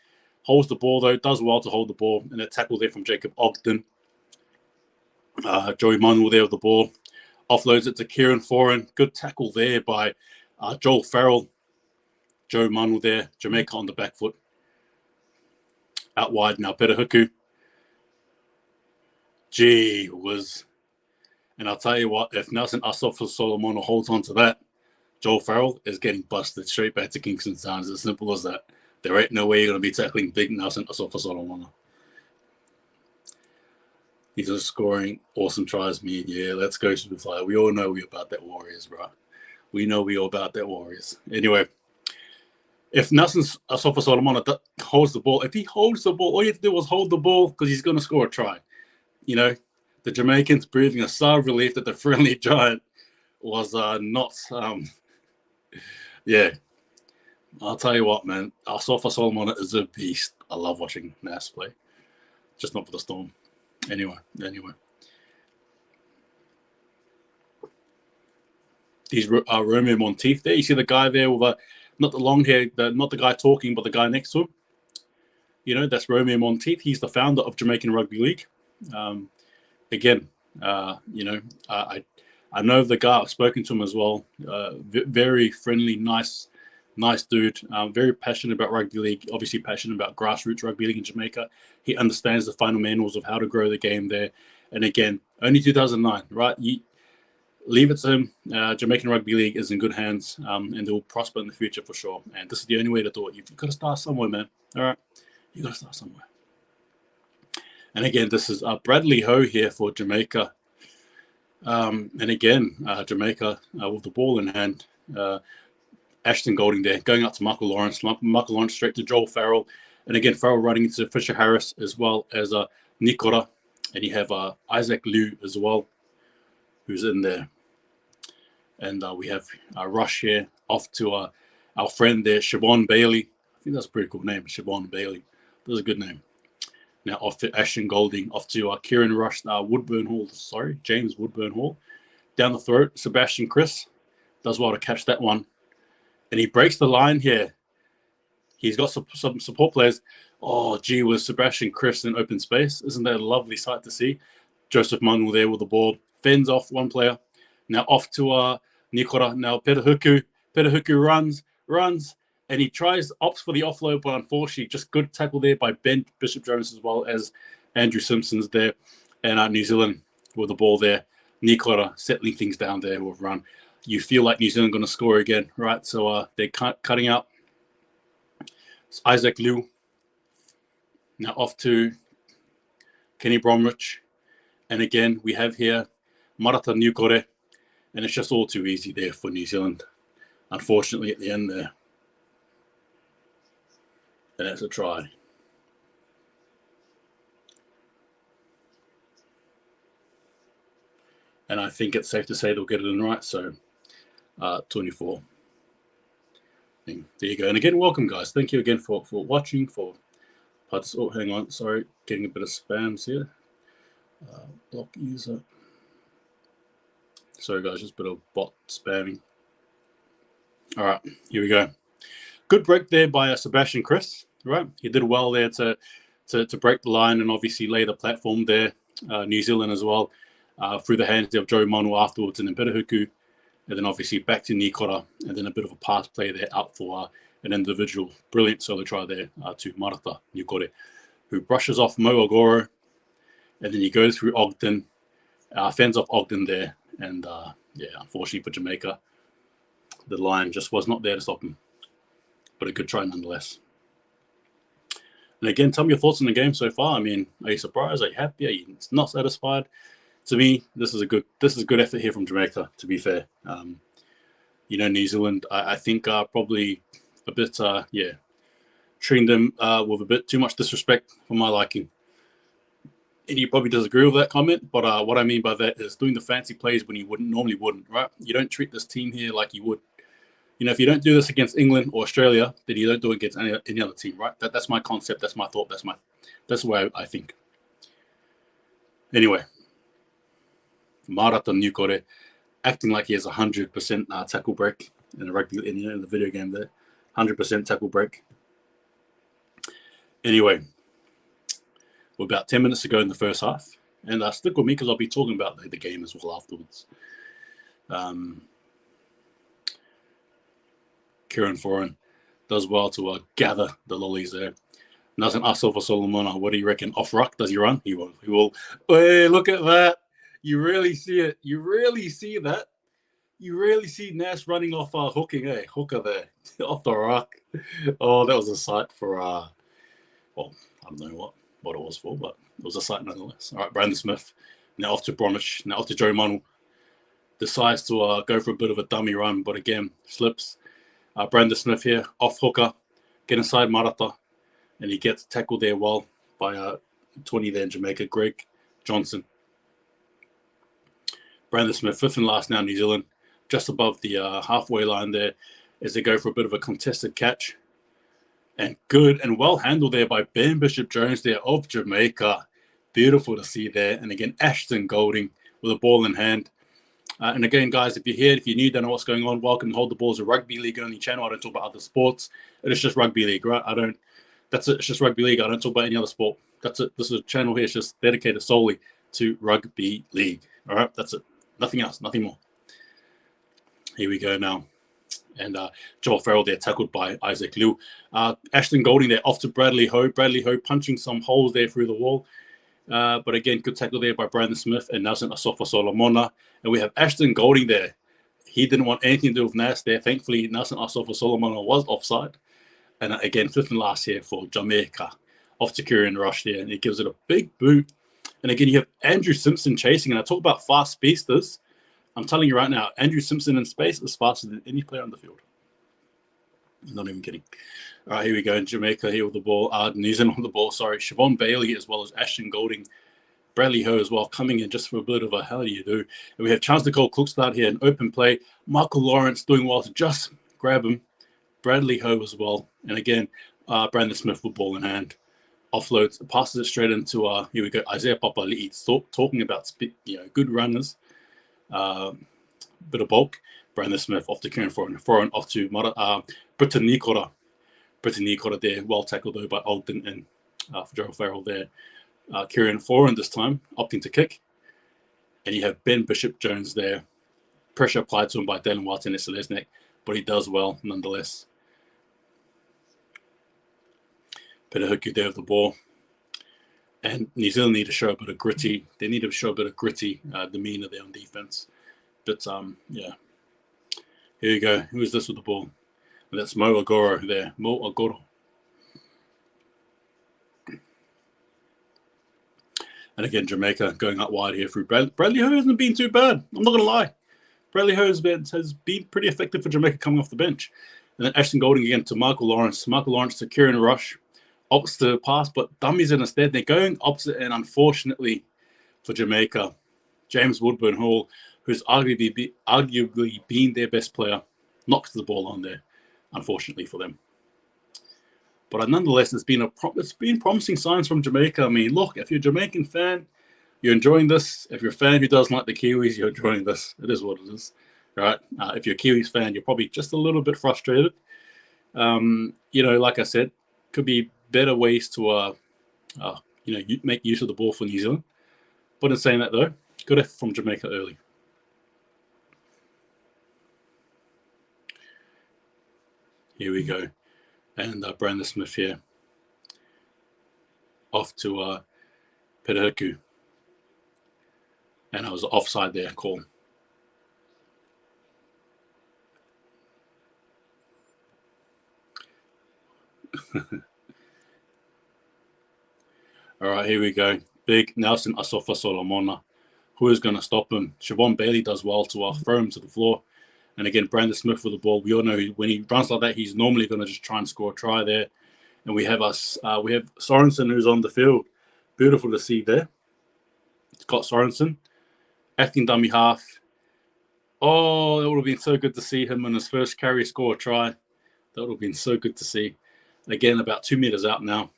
[SPEAKER 1] Holds the ball, though. Does well to hold the ball. And a tackle there from Jacob Ogden. Joey Manuel there with the ball. Offloads it to Kieran Foran. Good tackle there by Joel Farrell. Joe Manuel there. Jamaica on the back foot. Out wide now. Peter Hiku. Gee whiz. And I'll tell you what, if Nelson Asafa-Solomona holds on to that, Joel Farrell is getting busted straight back to Kingston Town. It's as simple as that. There ain't no way you're going to be tackling big Nelson Asafa-Solomona. He's just scoring awesome tries, me. Yeah, let's go Superfly. We all know we're about that Warriors, bro. We know we're about that Warriors. Anyway, if Nelson Asafa-Solomona holds the ball, if he holds the ball, all you have to do was hold the ball because he's going to score a try. The Jamaicans breathing a sigh of relief that the friendly giant was not. I'll tell you what, man. Asafa-Solomona is a beast. I love watching Nas play. Just not for the Storm. Anyway. These Romeo Monteith there. You see the guy there with not the long hair, not the guy talking, but the guy next to him. You know, that's Romeo Monteith. He's the founder of Jamaican Rugby League. Again, you know, I know the guy. I've spoken to him as well. Very friendly, nice dude. Very passionate about rugby league. Obviously passionate about grassroots rugby league in Jamaica. He understands the fundamentals of how to grow the game there. And again, only 2009, right? You leave it to him. Jamaican Rugby League is in good hands, and they will prosper in the future for sure. And this is the only way to do it. You've got to start somewhere, man. All right, you got to start somewhere. And again, this is Bradley Ho here for Jamaica. And again, Jamaica with the ball in hand. Ashton Golding there, going out to Michael Lawrence. Michael Lawrence straight to Joel Farrell. And again, Farrell running into Fisher Harris as well as Nikora. And you have Isaac Liu as well, who's in there. And we have Rush here off to our friend there, Siobhan Bailey. I think that's a pretty cool name, Siobhan Bailey. That's a good name. Now off to Ashton Golding, off to Kieran Rush, James Woodburn Hall. Down the throat, Sebastian Chris does well to catch that one. And he breaks the line here. He's got some support players. Oh, gee, with Sebastian Chris in open space. Isn't that a lovely sight to see? Joseph Mungle there with the ball. Fends off one player. Now off to Nikora. Now Petahuku. Petahuku runs. And he opts for the offload, but unfortunately, just good tackle there by Ben Bishop-Jones as well as Andrew Simpson's there. And New Zealand with the ball there. Nikora settling things down there with run. You feel like New Zealand going to score again, right? So they're cutting out. It's Isaac Liu. Now off to Kenny Bromwich. And again, we have here Marata Nukore. And it's just all too easy there for New Zealand. Unfortunately, at the end there. And that's a try. And I think it's safe to say they'll get it in right. So 24. There you go. And again, welcome, guys. Thank you again for watching, for participating. Oh, hang on. Sorry. Getting a bit of spams here. Block user. Sorry, guys. Just a bit of bot spamming. All right. Here we go. Good break there by Sebastian Chris. Right. He did well there to break the line and obviously lay the platform there. New Zealand as well. Through the hands of Joe Manu afterwards, and then Petahuku. And then obviously back to Nikora, and then a bit of a pass play there out for an individual. Brilliant solo try there to Marata Nukore, who brushes off Mo Agoro, and then he goes through Ogden, fends off Ogden there. And yeah, unfortunately for Jamaica, the line just was not there to stop him. But a good try nonetheless. And again, tell me your thoughts on the game so far. I mean, are you surprised? Are you happy? Are you not satisfied? To me, this is a good effort here from Jamaica, to be fair. You know, New Zealand, I think are probably a bit, treating them with a bit too much disrespect for my liking. And you probably disagree with that comment, but what I mean by that is doing the fancy plays when you normally wouldn't, right? You don't treat this team here like you would. You know, if you don't do this against England or Australia, then you don't do it against any other team, right? That's my concept. That's my thought. That's the way I think. Anyway. Marata Nukore acting like he has 100% tackle break in the video game there. 100% tackle break. Anyway, we're about 10 minutes to go in the first half. And stick with me because I'll be talking about the game as well afterwards. Kieran Foran does well to gather the lollies there. Doesn't Asol for Solomon. What do you reckon? Off ruck? Does he run? He will. Hey, look at that. You really see it. You really see that. You really see Nash running off hooker there, off the rock. Oh, that was a sight for, well, I don't know what it was for, but it was a sight nonetheless. All right, Brandon Smith. Now off to Bromwich. Now off to Joe Manu. Decides to go for a bit of a dummy run, but again, slips. Brandon Smith here, off hooker. Get inside Marata. And he gets tackled there well by 20 there in Jamaica, Greg Johnson. Brandon Smith, fifth and last now, New Zealand, just above the halfway line there as they go for a bit of a contested catch. And good and well handled there by Ben Bishop-Jones there of Jamaica. Beautiful to see there. And again, Ashton Golding with a ball in hand. And again, guys, if you're here, if you're new, don't know what's going on, welcome. Hold the Ball's a rugby league only channel. I don't talk about other sports. It's just rugby league, right? That's it. It's just rugby league. I don't talk about any other sport. That's it. This is a channel here. It's just dedicated solely to rugby league. All right, that's it. Nothing else. Nothing more. Here we go now. And Joel Farrell there tackled by Isaac Liu. Ashton Golding there off to Bradley Ho. Bradley Ho punching some holes there through the wall. But again, good tackle there by Brandon Smith and Nelson Asofa Solomona. And we have Ashton Golding there. He didn't want anything to do with Nas there. Thankfully, Nelson Asofa Solomona was offside. And again, fifth and last here for Jamaica. Off to Kieran Rush there. And he gives it a big boot. And again, you have Andrew Simpson chasing. And I talk about fast speedsters. I'm telling you right now, Andrew Simpson in space is faster than any player on the field. I'm not even kidding. All right, here we go. In Jamaica here with the ball. New Zealand with the ball, sorry. Siobhan Bailey as well as Ashton Golding. Bradley Ho as well coming in just for a bit of a how do you do. And we have Charles Nicole Cookstad here in open play. Michael Lawrence doing well to just grab him. Bradley Ho as well. And again, Brandon Smith with ball in hand. Offloads, passes it straight into, here we go, Isaiah Papali'i talking about good runners. Bit of bulk. Brandon Smith off to Kieran Foran off to Britain Nikora. Britain Nikora there, well tackled though by Ogden and for Joel Farrell there. Kieran Foran this time opting to kick. And you have Ben Bishop-Jones there. Pressure applied to him by Dylan Watt and Selesnik, but he does well nonetheless. Peter Huku there with the ball. And New Zealand need to show a bit of gritty. They need to show a bit of gritty demeanor there on defense. But yeah. Here you go. Who is this with the ball? And that's Mo Agoro there. Mo Agoro. And again, Jamaica going up wide here through Bradley Ho hasn't been too bad. I'm not going to lie. Bradley Ho has been pretty effective for Jamaica coming off the bench. And then Ashton Golding again to Michael Lawrence. Michael Lawrence to Kieran Rush. Opts to pass, but dummies it instead. They're going opposite, and unfortunately for Jamaica, James Woodburn Hall, who's arguably been their best player, knocks the ball on there, unfortunately for them. But nonetheless, it's been promising signs from Jamaica. I mean, look, if you're a Jamaican fan, you're enjoying this. If you're a fan who doesn't like the Kiwis, you're enjoying this. It is what it is, right? If you're a Kiwis fan, you're probably just a little bit frustrated. Like I said, could be better ways to, make use of the ball for New Zealand. But in saying that, though, good effort from Jamaica early. Here we go. And Brandon Smith here. Off to Peterku. And I was offside there, call. All right, here we go. Big Nelson Asofa Solomona. Who is going to stop him? Siobhan Bailey does well to throw him to the floor. And again, Brandon Smith with the ball. We all know when he runs like that, he's normally going to just try and score a try there. And we have Sorensen who's on the field. Beautiful to see there. Scott Sorensen. Acting dummy half. Oh, that would have been so good to see him in his first carry score a try. That would have been so good to see. Again, about 2 meters out now.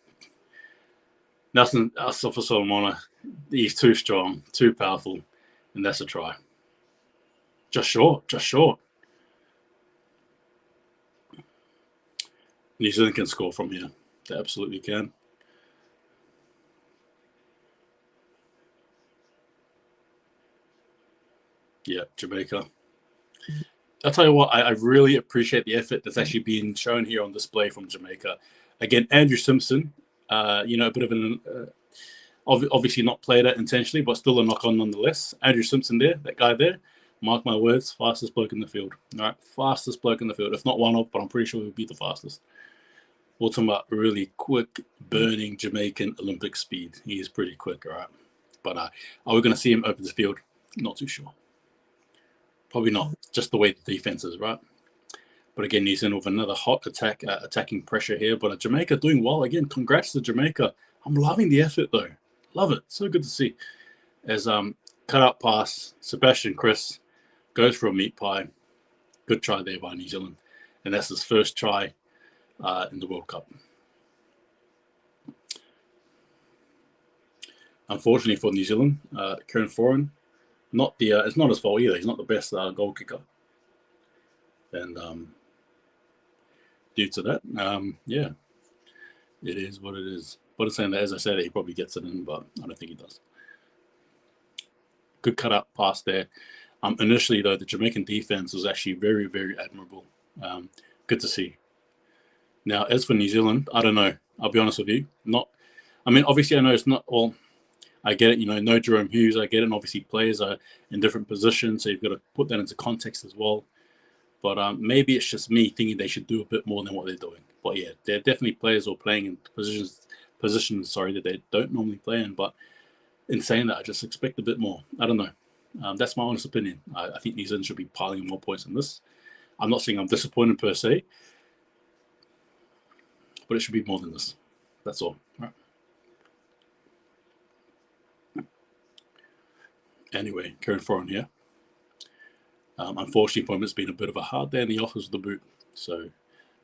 [SPEAKER 1] Nelson Asofa Solomona, he's too strong, too powerful, and that's a try. Just short. New Zealand can score from here. They absolutely can. Yeah, Jamaica. I'll tell you what, I really appreciate the effort that's actually being shown here on display from Jamaica. Again, Andrew Simpson, a bit of an, obviously not played that intentionally, but still a knock-on nonetheless. Andrew Simpson there, that guy there, mark my words, fastest bloke in the field. All right, fastest bloke in the field. If not one of, but I'm pretty sure he'll be the fastest. We're talking about really quick, burning Jamaican Olympic speed. He is pretty quick, all right. But are we going to see him open the field? Not too sure. Probably not, just the way the defense is, right? But again, New Zealand with another hot attacking pressure here. But Jamaica doing well. Again, congrats to Jamaica. I'm loving the effort, though. Love it. So good to see. As cut-out pass, Sebastian Chris goes for a meat pie. Good try there by New Zealand. And that's his first try in the World Cup. Unfortunately for New Zealand, Kieran Foran not the it's not his fault either. He's not the best goal kicker, and due to that, yeah, it is what it is. But it's saying that, as I said, he probably gets it in, but I don't think he does. Good cut out pass there. Initially, though, the Jamaican defense was actually very, very admirable. Good to see. Now, as for New Zealand, I don't know. I'll be honest with you. I mean, obviously, I know it's not all. I get it. No Jerome Hughes. I get it. And obviously, players are in different positions, so you've got to put that into context as well. But maybe it's just me thinking they should do a bit more than what they're doing. But yeah, they're definitely players who are playing in positions that they don't normally play in. But in saying that, I just expect a bit more. I don't know. That's my honest opinion. I think New Zealand should be piling more points than this. I'm not saying I'm disappointed per se, but it should be more than this. That's all. Right. Anyway, carrying forward here. Unfortunately for him, it's been a bit of a hard day in the office with the boot. So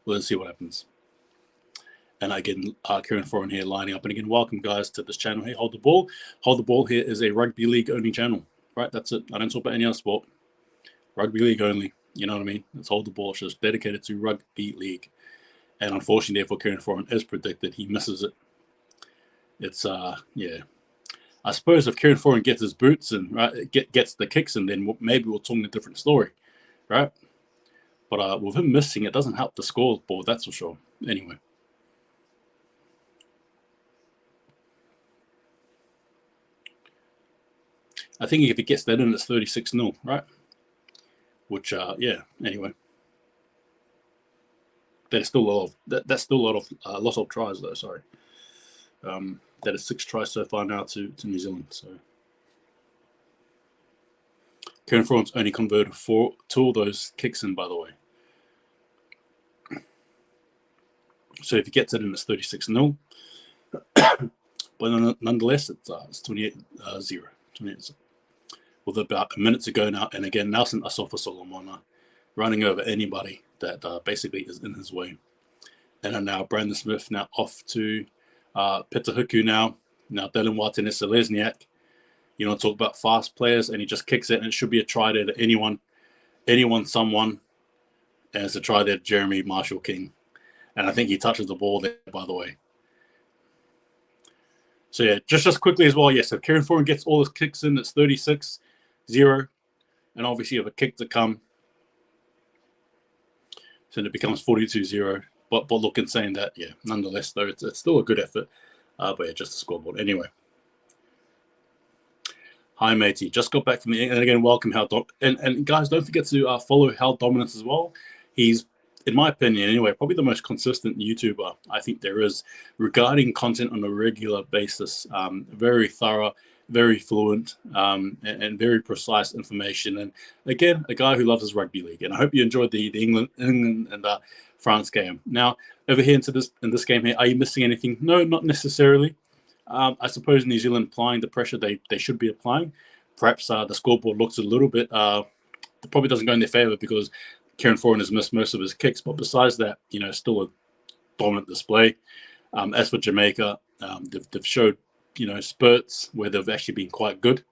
[SPEAKER 1] let's see what happens. And again, Kieran Foran here lining up. And again, welcome guys to this channel. Hey, Hold the Ball. Hold the Ball here is a rugby league only channel. Right, that's it. I don't talk about any other sport. Rugby league only. You know what I mean? It's Hold the Ball. It's just dedicated to rugby league. And unfortunately, therefore, Kieran Foran, as predicted, he misses it. It's, yeah. I suppose if Kieran Foran gets his boots and gets the kicks in, then maybe we'll talk a different story, right? But with him missing, it doesn't help the scoreboard, that's for sure. Anyway. I think if he gets that in, it's 36-0, right? Which, yeah, anyway. That's still a lot of that's still a lot of loss of tries though. Sorry, that is 6 tries so far now to New Zealand. So Kieran Foran's only converted 2 of those kicks in, by the way. So if he gets it in, it's 36-0. But nonetheless, it's 28-0. 28-0. With about a minute to go now, and again, Nelson Asafa Solomona running over anybody that basically is in his way. And then now Brandon Smith now off to Petahuku now. Now Dylan Watson is Selesniak. You know, talk about fast players, and he just kicks it, and it should be a try there to anyone, someone. And it's a try there to Jeremy Marshall King. And I think he touches the ball there, by the way. So yeah, just quickly as well, yes. So Kieran Foran gets all his kicks in. It's 36-0. And obviously you have a kick to come. So it becomes 42-0. But look, in saying that, yeah, nonetheless, though, it's still a good effort. But yeah, just the scoreboard. Anyway. Hi, matey. Just got back from the... And again, welcome, Hal. And guys, don't forget to follow Hal Dominance as well. He's, in my opinion anyway, probably the most consistent YouTuber I think there is regarding content on a regular basis. Very thorough, very fluent, and very precise information. And again, a guy who loves his rugby league. And I hope you enjoyed the England and France game. Now, over here in this game here, are you missing anything? No, not necessarily. I suppose New Zealand applying the pressure they should be applying. Perhaps the scoreboard looks a little bit... it probably doesn't go in their favour because Kieran Foran has missed most of his kicks. But besides that, you know, still a dominant display. As for Jamaica, they've showed, you know, spurts where they've actually been quite good.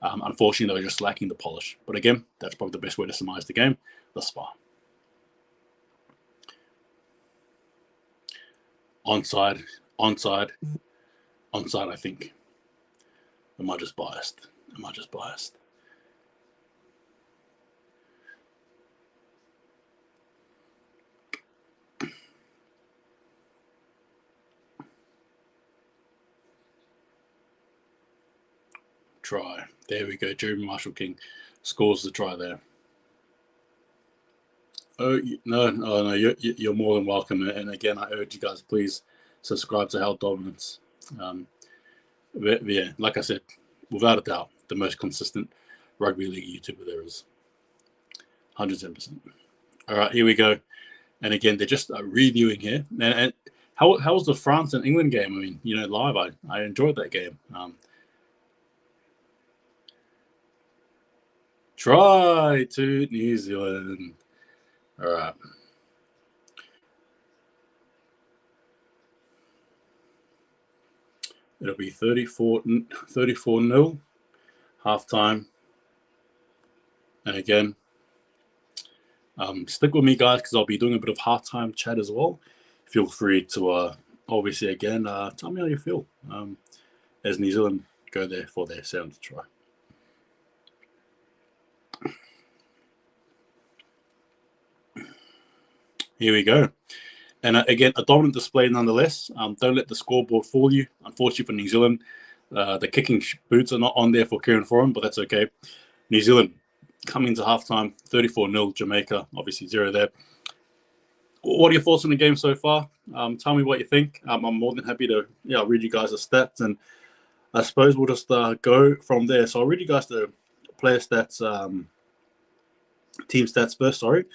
[SPEAKER 1] Unfortunately, they're just lacking the polish. But again, that's probably the best way to surmise the game thus far. Onside, I think. Am I just biased? Try. There we go. Jeremy Marshall King scores the try there. Oh, no, you're more than welcome. And again, I urge you guys, please subscribe to Hal Dominance. Yeah, like I said, without a doubt, the most consistent rugby league YouTuber there is. 110%. All right, here we go. And again, they're just reviewing here. And how was the France and England game? I mean, you know, live, I enjoyed that game. Try to New Zealand. All right. It'll be 34-0, halftime. And again, stick with me, guys, because I'll be doing a bit of halftime chat as well. Feel free to obviously again tell me how you feel as New Zealand go there for their 7th try. Here we go. And again, a dominant display nonetheless. Don't let the scoreboard fool you. Unfortunately for New Zealand, the kicking boots are not on there for Kieran Foran, but that's okay. New Zealand coming to halftime, 34-0 Jamaica, obviously 0 there. What are your thoughts on the game so far? Tell me what you think. I'm more than happy to read you guys the stats, and I suppose we'll just go from there. So I'll read you guys the player stats, team stats first, sorry.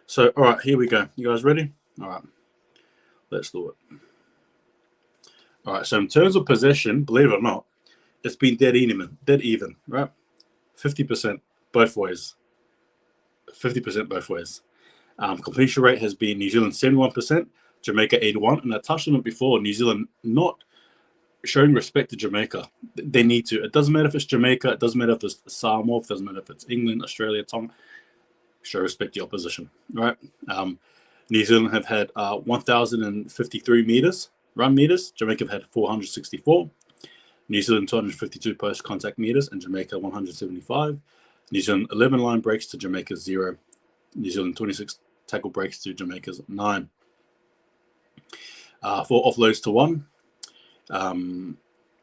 [SPEAKER 1] So, all right, here we go. You guys ready? All right, let's do it. All right, so in terms of possession, believe it or not, it's been dead even, right? 50% both ways. 50% both ways. Completion rate has been New Zealand 71%, Jamaica 81%, and I touched on it before. New Zealand not showing respect to Jamaica. They need to. It doesn't matter if it's Jamaica. It doesn't matter if it's Samoa. It doesn't matter if it's England, Australia, Tonga. Show respect to the opposition, right? New Zealand have had 1,053 run meters. Jamaica have had 464. New Zealand 252 post-contact meters, and Jamaica 175. New Zealand 11 line breaks to Jamaica's 0. New Zealand 26 tackle breaks to Jamaica's 9. 4 offloads to 1.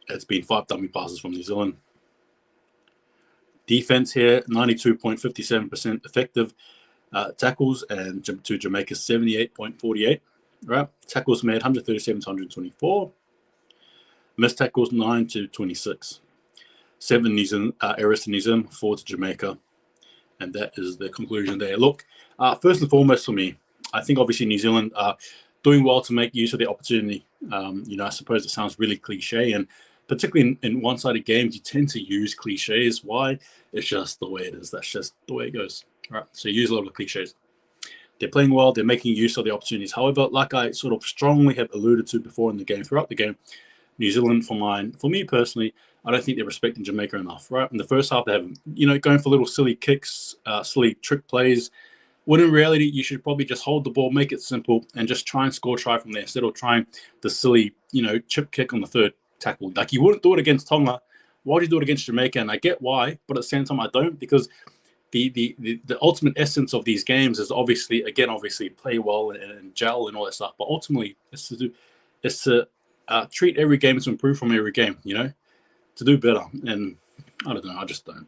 [SPEAKER 1] It's been 5 dummy passes from New Zealand. Defense here, 92.57% effective tackles, and to Jamaica's 78.48. Right, tackles made 137 to 124. Missed tackles 9 to 26. 7 New Zealand errors to New Zealand, 4 to Jamaica, and that is the conclusion there. Look, first and foremost for me, I think obviously New Zealand are doing well to make use of the opportunity. I suppose it sounds really cliche, and particularly in one-sided games, you tend to use cliches. Why? It's just the way it is. That's just the way it goes. All right, so you use a lot of cliches. They're playing well. They're making use of the opportunities. However, like I sort of strongly have alluded to before in the game, throughout the game, New Zealand, for me personally, I don't think they're respecting Jamaica enough, right? In the first half, they have, going for little silly kicks, silly trick plays, when in reality, you should probably just hold the ball, make it simple, and just try and score a try from there instead of trying the silly, chip kick on the third tackle. Like, you wouldn't do it against Tonga. Why would you do it against Jamaica? And I get why, but at the same time, I don't, because the ultimate essence of these games is obviously play well and gel and all that stuff. But ultimately, it's to treat every game to improve from every game, to do better. And I don't know, I just don't.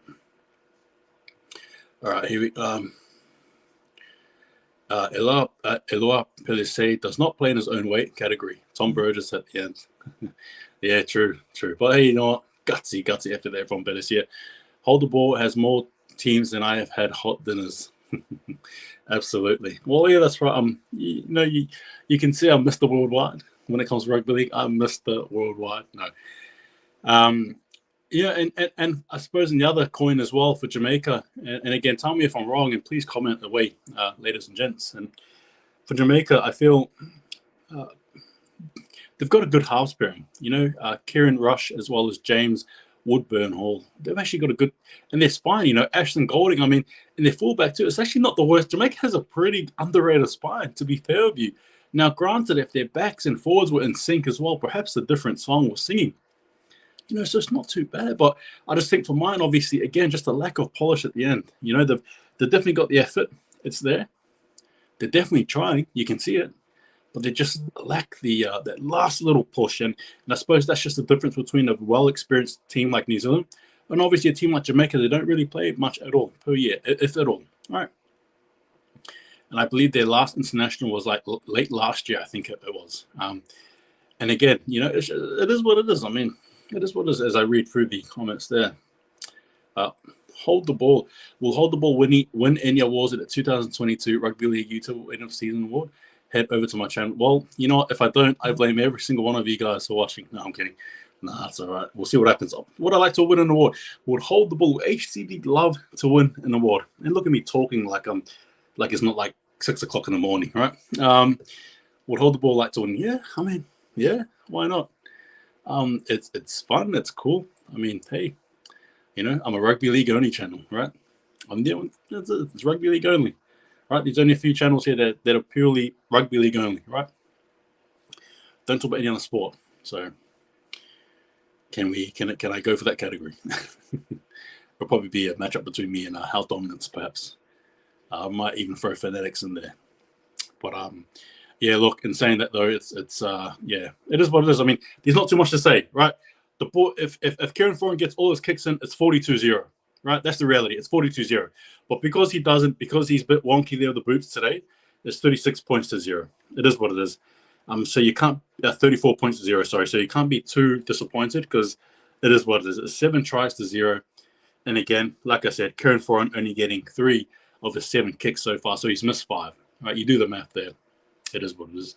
[SPEAKER 1] All right, here we Eloa Pelisse does not play in his own weight category. Tom Burgess at the end. Yeah, true. But hey, you know what? Gutsy after that from Pelisse. Yeah. Hold the ball has more teams than I have had hot dinners. Absolutely. Well, yeah, that's right. You can see I'm Mr. Worldwide when it comes to rugby league. I'm Mr. Worldwide. No. And I suppose in the other coin as well for Jamaica, and again, tell me if I'm wrong, and please comment away, ladies and gents. And for Jamaica, I feel they've got a good halves pairing. Kieran Rush as well as James Woodburn Hall. They've actually got a good, and their spine, Ashton Golding, and their fullback too. It's actually not the worst. Jamaica has a pretty underrated spine, to be fair with you. Now, granted, if their backs and forwards were in sync as well, perhaps a different song was singing. So it's not too bad. But I just think for mine, obviously, again, just a lack of polish at the end. They've definitely got the effort. It's there. They're definitely trying. You can see it. But they just lack the that last little push. And I suppose that's just the difference between a well-experienced team like New Zealand and obviously a team like Jamaica. They don't really play much at all per year, if at all. All right. And I believe their last international was like late last year, I think it was. And again, it is what it is. It is what it is as I read through the comments there. Hold the ball. We'll hold the ball, win any awards at the 2022 Rugby League YouTube End of Season Award. Head over to my channel. Well, you know what? If I don't, I blame every single one of you guys for watching. No, I'm kidding. Nah, that's all right. We'll see what happens. Would I like to win an award? Would hold the ball. HCD love to win an award. And look at me talking like it's not like 6 o'clock in the morning, right? Would hold the ball like to win? Yeah, yeah. Why not? It's fun. It's cool. Hey, I'm a rugby league only channel, right? It's rugby league only, right? There's only a few channels here that are purely rugby league only, right? Don't talk about any other sport. So can I go for that category? It'll probably be a matchup between me and Hal Dominance, perhaps. I might even throw phonetics in there. But yeah, look, in saying that though, it's yeah, it is what it is. I mean, there's not too much to say, right? The ball, if Kieran Foran gets all his kicks in, it's 42-0, right? That's the reality. It's 42-0. But because he doesn't, because he's a bit wonky there with the boots today, it's 36 points to 0. It is what it is. So you can't 34 points to 0. Sorry, so you can't be too disappointed because it is what it is. It's 7 tries to 0. And again, like I said, Kieran Foran only getting 3 of the 7 kicks so far, so he's missed 5. Right, you do the math there. It is what it is.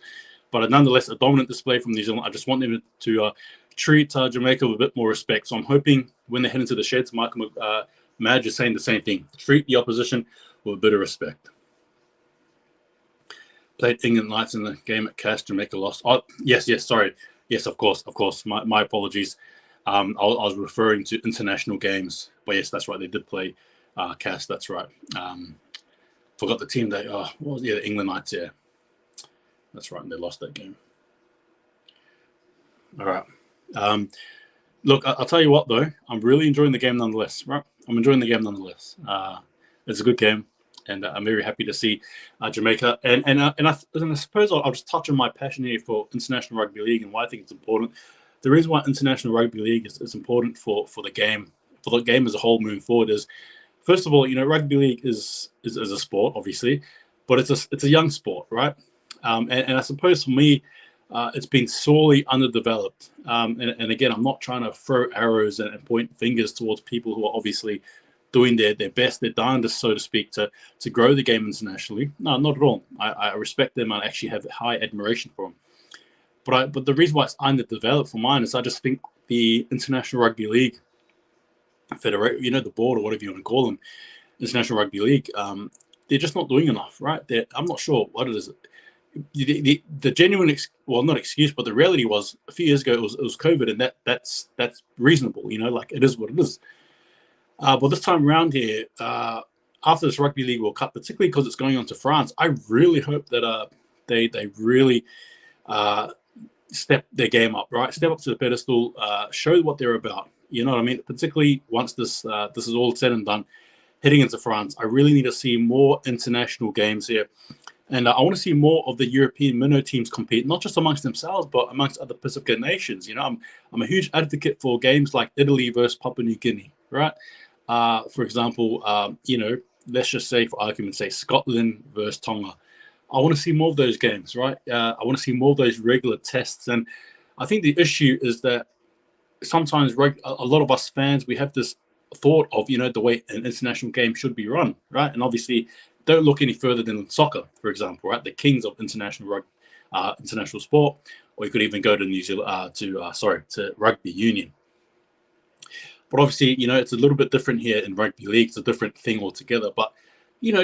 [SPEAKER 1] But nonetheless, a dominant display from New Zealand. I just want them to treat Jamaica with a bit more respect. So I'm hoping when they head into the sheds, Michael Madge is saying the same thing. Treat the opposition with a bit of respect. Played England Knights in the game at Cass. Jamaica lost. Oh, yes, sorry. Yes, of course. My apologies. I was referring to international games. But yes, that's right. They did play Cass. That's right. Forgot the team that. What was the England Knights? Yeah, that's right. And they lost that game. All right. Look, I'll tell you what though. I'm really enjoying the game nonetheless. Right. I'm enjoying the game nonetheless. It's a good game. And I'm very happy to see Jamaica. And I suppose I'll just touch on my passion here for International Rugby League and why I think it's important. The reason why International Rugby League is important for the game as a whole moving forward is, first of all, rugby league is a sport, obviously, but it's a young sport, right? And I suppose for me, it's been sorely underdeveloped. And again, I'm not trying to throw arrows and point fingers towards people who are obviously doing their best, their darndest, so to speak, to grow the game internationally. No, not at all. I respect them. I actually have high admiration for them. But the reason why it's underdeveloped for mine is I just think the International Rugby League Federation, the board or whatever you want to call them, International Rugby League, they're just not doing enough, right? I'm not sure what it is. The genuine, not excuse, but the reality was a few years ago it was COVID, and that's reasonable, like it is what it is. But this time around here, after this Rugby League World Cup, particularly because it's going on to France, I really hope that they really step their game up, right? Step up to the pedestal, show what they're about. You know what I mean? Particularly once this is all said and done, heading into France, I really need to see more international games here. And I want to see more of the European minnow teams compete, not just amongst themselves, but amongst other Pacific nations. I'm a huge advocate for games like Italy versus Papua New Guinea, right? For example, let's just say, for argument's sake, Scotland versus Tonga. I want to see more of those games, right? I want to see more of those regular tests. And I think the issue is that sometimes a lot of us fans, we have this thought of, the way an international game should be run, right? And obviously, don't look any further than soccer, for example, right? The kings of international sport, or you could even go to New Zealand, to rugby union. But obviously, it's a little bit different here in rugby league. It's a different thing altogether. But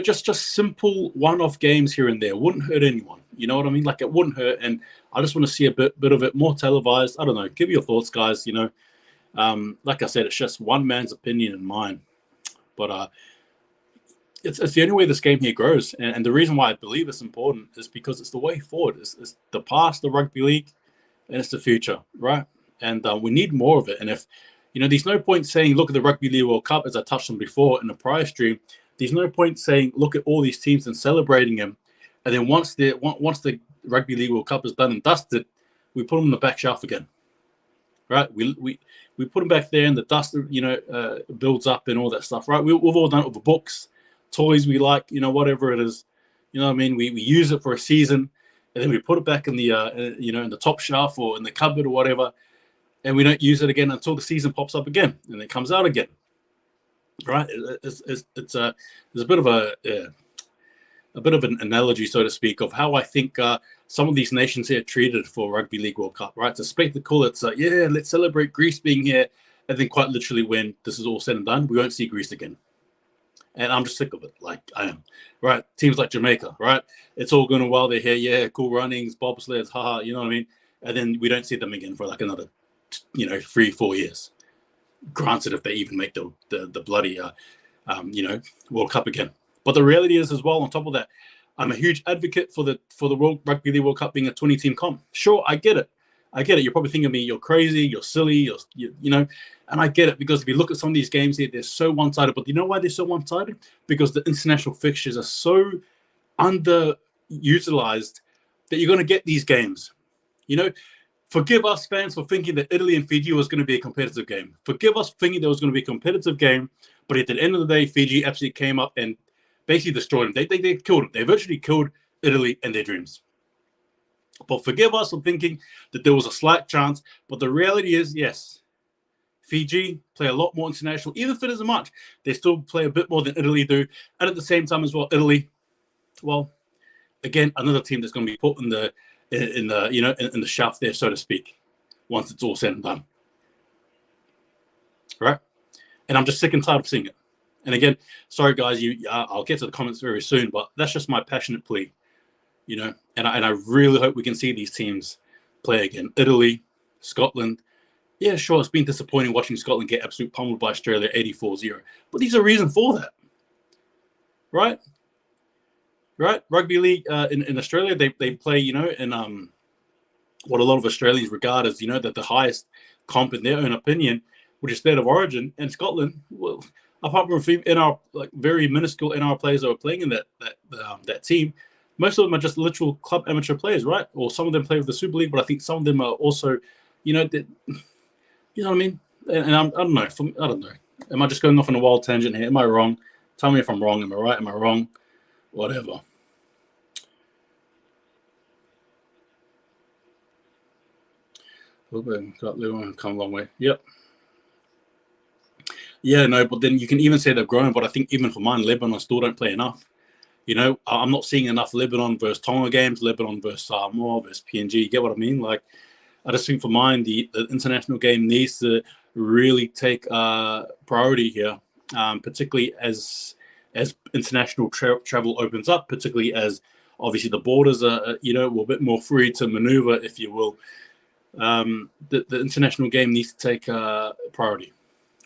[SPEAKER 1] just simple one-off games here and there wouldn't hurt anyone. You know what I mean? Like, it wouldn't hurt. And I just want to see a bit of it more televised. I don't know. Give me your thoughts, guys. Like I said, it's just one man's opinion and mine. But it's the only way this game here grows. And the reason why I believe it's important is because it's the way forward. It's the past, the rugby league, and it's the future, right? And we need more of it. And if, there's no point saying, look at the Rugby League World Cup, as I touched on before in the prior stream. There's no point saying, look at all these teams and celebrating them. And then once the Rugby League World Cup is done and dusted, we put them on the back shelf again, right? We put them back there and the dust, builds up and all that stuff, right? We've all done it with the books, toys we like, whatever it is. You know what I mean? We use it for a season and then we put it back in the, in the top shelf or in the cupboard or whatever. And we don't use it again until the season pops up again and it comes out again. Right, it's a bit of an analogy, so to speak, of how I think some of these nations here are treated for Rugby League World Cup. Right, it's a spectacle. It's let's celebrate Greece being here, and then quite literally, when this is all said and done, we won't see Greece again. And I'm just sick of it. Like I am. Right, teams like Jamaica. Right, it's all going well. They're here. Yeah, cool runnings, bobsleds, haha. You know what I mean? And then we don't see them again for like another, 3-4 years. Granted, if they even make the bloody World Cup again. But the reality is as well, on top of that, I'm a huge advocate for the World Rugby League World Cup being a 20-team comp. Sure, I get it. You're probably thinking of me, you're crazy, you're silly, and I get it, because if you look at some of these games here, they're so one-sided. But you know why they're so one-sided? Because the international fixtures are so underutilized that you're going to get these games. Forgive us fans for thinking that Italy and Fiji was going to be a competitive game. Forgive us thinking there was going to be a competitive game, but at the end of the day, Fiji absolutely came up and basically destroyed them. They killed them. They virtually killed Italy and their dreams. But forgive us for thinking that there was a slight chance. But the reality is, yes, Fiji play a lot more international, even if it isn't much. They still play a bit more than Italy do. And at the same time as well, Italy, well, again, another team that's going to be put in the shaft there, so to speak, once it's all said and done. Right? And I'm just sick and tired of seeing it. And again, sorry guys, I'll get to the comments very soon, but that's just my passionate plea. And I really hope we can see these teams play again. Italy, Scotland. Yeah, sure, it's been disappointing watching Scotland get absolutely pummeled by Australia 84-0. But there's a reason for that. Right? Rugby league in Australia, they play, in what a lot of Australians regard as, the highest comp in their own opinion, which is state of origin. And Scotland, well, apart from NR, very minuscule NR players that were playing in that team, most of them are just literal club amateur players, right? Or some of them play with the Super League, but I think some of them are also, you know what I mean? And I don't know. I don't know. Am I just going off on a wild tangent here? Am I wrong? Tell me if I'm wrong. Am I right? Am I wrong? Whatever. Got Lebanon come a long way. Yep. Yeah, no, but then you can even say they're growing. But I think even for mine, Lebanon still don't play enough. I'm not seeing enough Lebanon versus Tonga games, Lebanon versus Samoa versus PNG. You get what I mean? I just think for mine, the international game needs to really take priority here, particularly as international travel opens up, particularly as obviously the borders are, a bit more free to maneuver, if you will. The international game needs to take priority,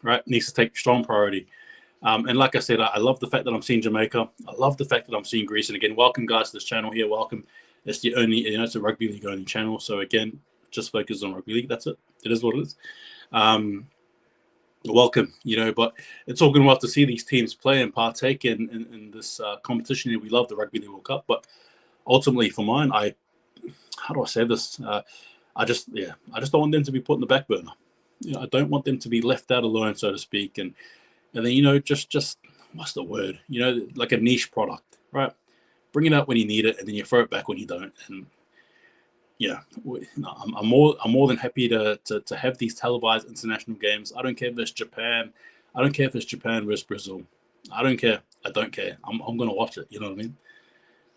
[SPEAKER 1] right? Needs to take strong priority. And like I said, I love the fact that I'm seeing Jamaica. I love the fact that I'm seeing Greece. And again, welcome guys to this channel here. Welcome. It's the only, it's a rugby league only channel. So again, just focus on rugby league. That's it. It is what it is. Welcome, but it's all going well to see these teams play and partake in this competition. We love the Rugby League World Cup, but ultimately for mine, how do I say this? I just don't want them to be put in the back burner. I don't want them to be left out alone, so to speak. And then, just what's the word? Like a niche product, right? Bring it up when you need it, and then you throw it back when you don't. And I'm more than happy to have these televised international games. I don't care if it's Japan. I don't care if it's Japan versus Brazil. I don't care. I don't care. I'm going to watch it. You know what I mean?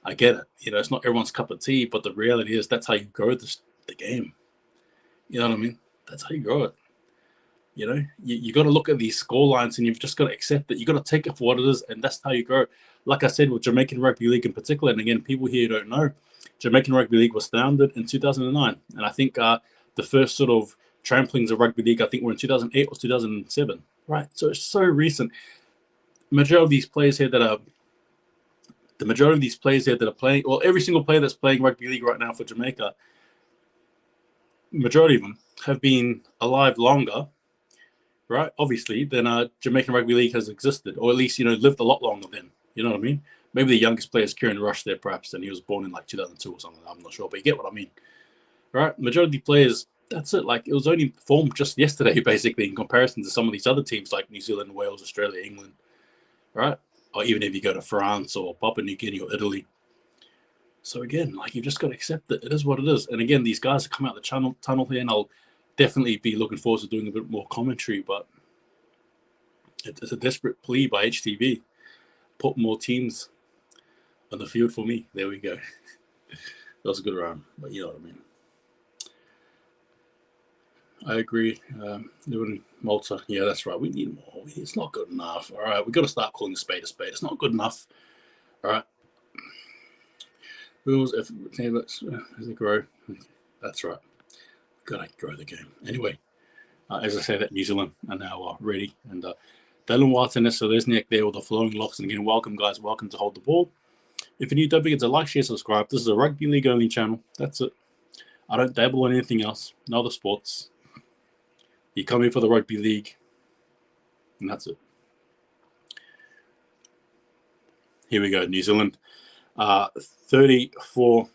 [SPEAKER 1] I get it. It's not everyone's cup of tea, but the reality is that's how you grow the game. You know what I mean? That's how you grow it. You got to look at these score lines, and you've just got to accept that. You got to take it for what it is, and that's how you grow. Like I said, with Jamaican Rugby League in particular, and again, people here don't know, Jamaican Rugby League was founded in 2009, and I think the first sort of tramplings of rugby league, I think, were in 2008 or 2007. Right, so it's so recent. The majority of these players here that are playing, well, every single player that's playing rugby league right now for Jamaica, majority of them have been alive longer, right? Obviously, than Jamaican Rugby League has existed, or at least lived a lot longer than. You know what I mean? Maybe the youngest player is Kieran Rush there, perhaps, and he was born in 2002 or something. I'm not sure, but you get what I mean, right? Majority of players, that's it. It was only formed just yesterday, basically, in comparison to some of these other teams like New Zealand, Wales, Australia, England, right? Or even if you go to France or Papua New Guinea or Italy. So again, you've just got to accept that it is what it is. And again, these guys are coming out the tunnel here, and I'll definitely be looking forward to doing a bit more commentary, but it's a desperate plea by HTV. Put more teams on the field for me. There we go. That was a good round, but you know what I mean. I agree. Doing Malta. Yeah, that's right. We need more. It's not good enough. All right. We've got to start calling a spade a spade. It's not good enough. All right. Rules, if it grow. That's right. Got to grow the game. Anyway, as I said, that New Zealand are now ready. And Dylan Watson and Selesniak there with the flowing locks. And again, welcome, guys. Welcome to Hold the Ball. If you're new, don't forget to like, share, subscribe. This is a rugby league only channel. That's it. I don't dabble in anything else. No other sports. You come here for the rugby league, and that's it. Here we go, New Zealand. 34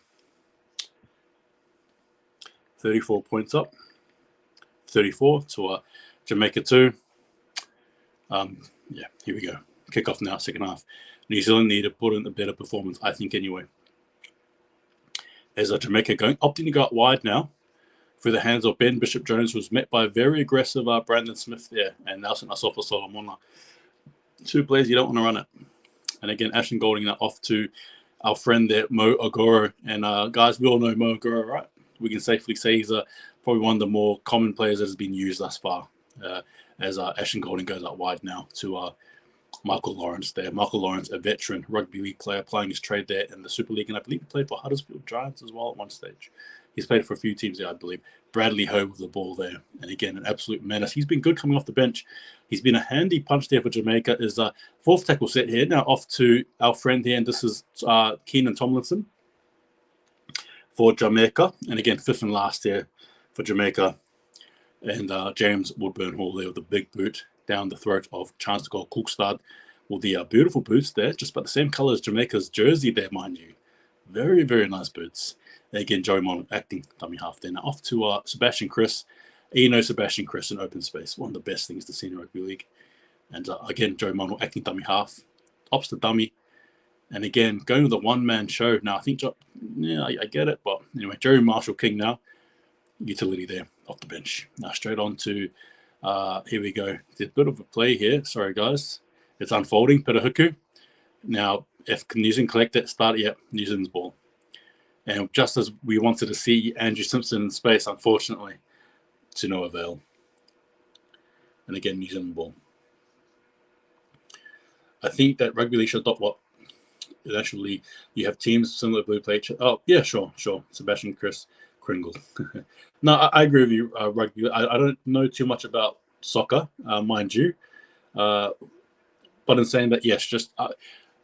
[SPEAKER 1] points up. 34 to Jamaica 2. Yeah, here we go. Kick off now, second half. New Zealand need to put in a better performance, I think, anyway. As Jamaica opting to go out wide now through the hands of Ben Bishop-Jones, who was met by a very aggressive Brandon Smith there and Nelson Asofa-Solomona. Two players you don't want to run it. And again, Ashton Golding now off to our friend there, Mo Ogoro. And guys, we all know Mo Ogoro, right? We can safely say he's probably one of the more common players that has been used thus far. As Ashton Golding goes out wide now to Michael Lawrence there. Michael Lawrence, a veteran rugby league player, playing his trade there in the Super League, and I believe he played for Huddersfield Giants as well at one stage. He's played for a few teams there, I believe. Bradley Ho with the ball there, and again, an absolute menace. He's been good coming off the bench. He's been a handy punch there for Jamaica. Is fourth tackle set here now off to our friend here, and this is Keenan Tomlinson for Jamaica, and again, fifth and last here for Jamaica. And James Woodburn-Hall there with the big boot down the throat of Chance to Goal Kulkstad with the beautiful boots there, just about the same color as Jamaica's jersey there, mind you. Very, very nice boots. And again, Joey Mon acting dummy half there. Now off to Sebastian Chris. You know Sebastian Chris in open space, one of the best things to see in rugby league. And again, Joey Mon acting dummy half. Ops the dummy. And again, going with the one-man show. Now, I think, I get it. But anyway, Jerry Marshall-King now. Utility there off the bench. Now straight on to, here we go. There's a bit of a play here. Sorry, guys. It's unfolding. Petahuku. Now, if New Zealand collect that start, New Zealand's ball. And just as we wanted to see Andrew Simpson in space, unfortunately, to no avail. And again, New Zealand ball. I think that rugby league should adopt what? Actually, you have teams similar to Blue Play. Oh, yeah, sure. Sebastian Chris Kringle. No, I agree with you, rugby. I don't know too much about soccer, mind you. But in saying that, yes, just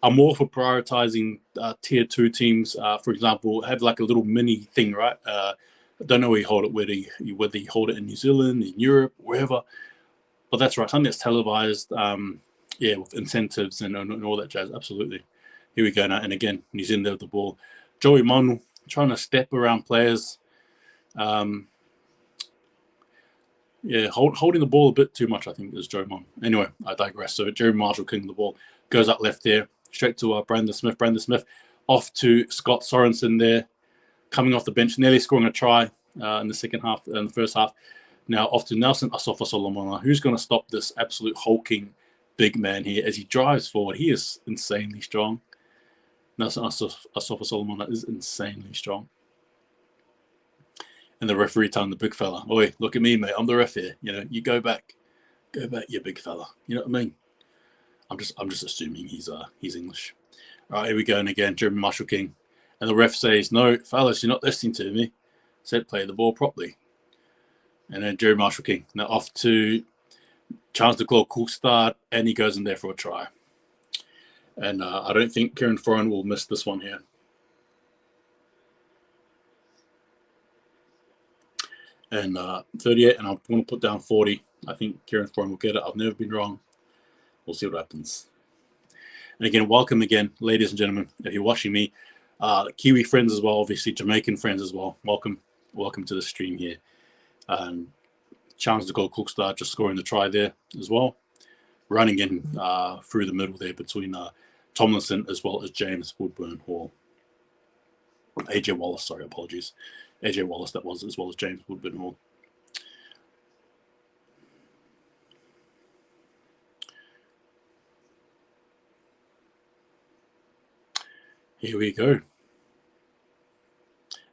[SPEAKER 1] I'm all for prioritizing tier 2 teams. For example, have like a little mini thing, right? I don't know where you hold it, whether you hold it in New Zealand, in Europe, wherever. But that's right, something that's televised, with incentives and all that jazz. Absolutely. Here we go now. And again, New Zealand there with the ball. Joey Manu trying to step around players. Holding the ball a bit too much, I think, is Joe Mon. Anyway, I digress. So Jerry Marshall-King the ball goes up left there, straight to Brandon Smith. Brandon Smith off to Scott Sorensen there, coming off the bench, nearly scoring a try in the first half. Now off to Nelson Asofa-Solomona. Who's going to stop this absolute hulking big man here as he drives forward? He is insanely strong. Nelson Asofa-Solomona is insanely strong. And the referee telling the big fella, "Oi, look at me, mate. I'm the ref here. You go back, you big fella." You know what I mean? I'm just assuming he's English. All right, here we go. And again, Jeremy Marshall-King, and the ref says, "No, fellas, you're not listening to me. Said play the ball properly." And then Jeremy Marshall-King now off to Chance to Claw Kulkstad, and he goes in there for a try. And I don't think Kieran Foran will miss this one here. And 38, and I want to put down 40. I think Kieran Foran will get it. I've never been wrong. We'll see what happens. And again, welcome again, ladies and gentlemen, if you're watching me. Kiwi friends as well, obviously Jamaican friends as well. Welcome to the stream here. Challenge to goal Kulkstad, just scoring the try there as well. Running in through the middle there between Tomlinson as well as James Woodburn-Hall. AJ Wallace, sorry, apologies. AJ Wallace, that was, as well as James Woodburn-Hall. Here we go.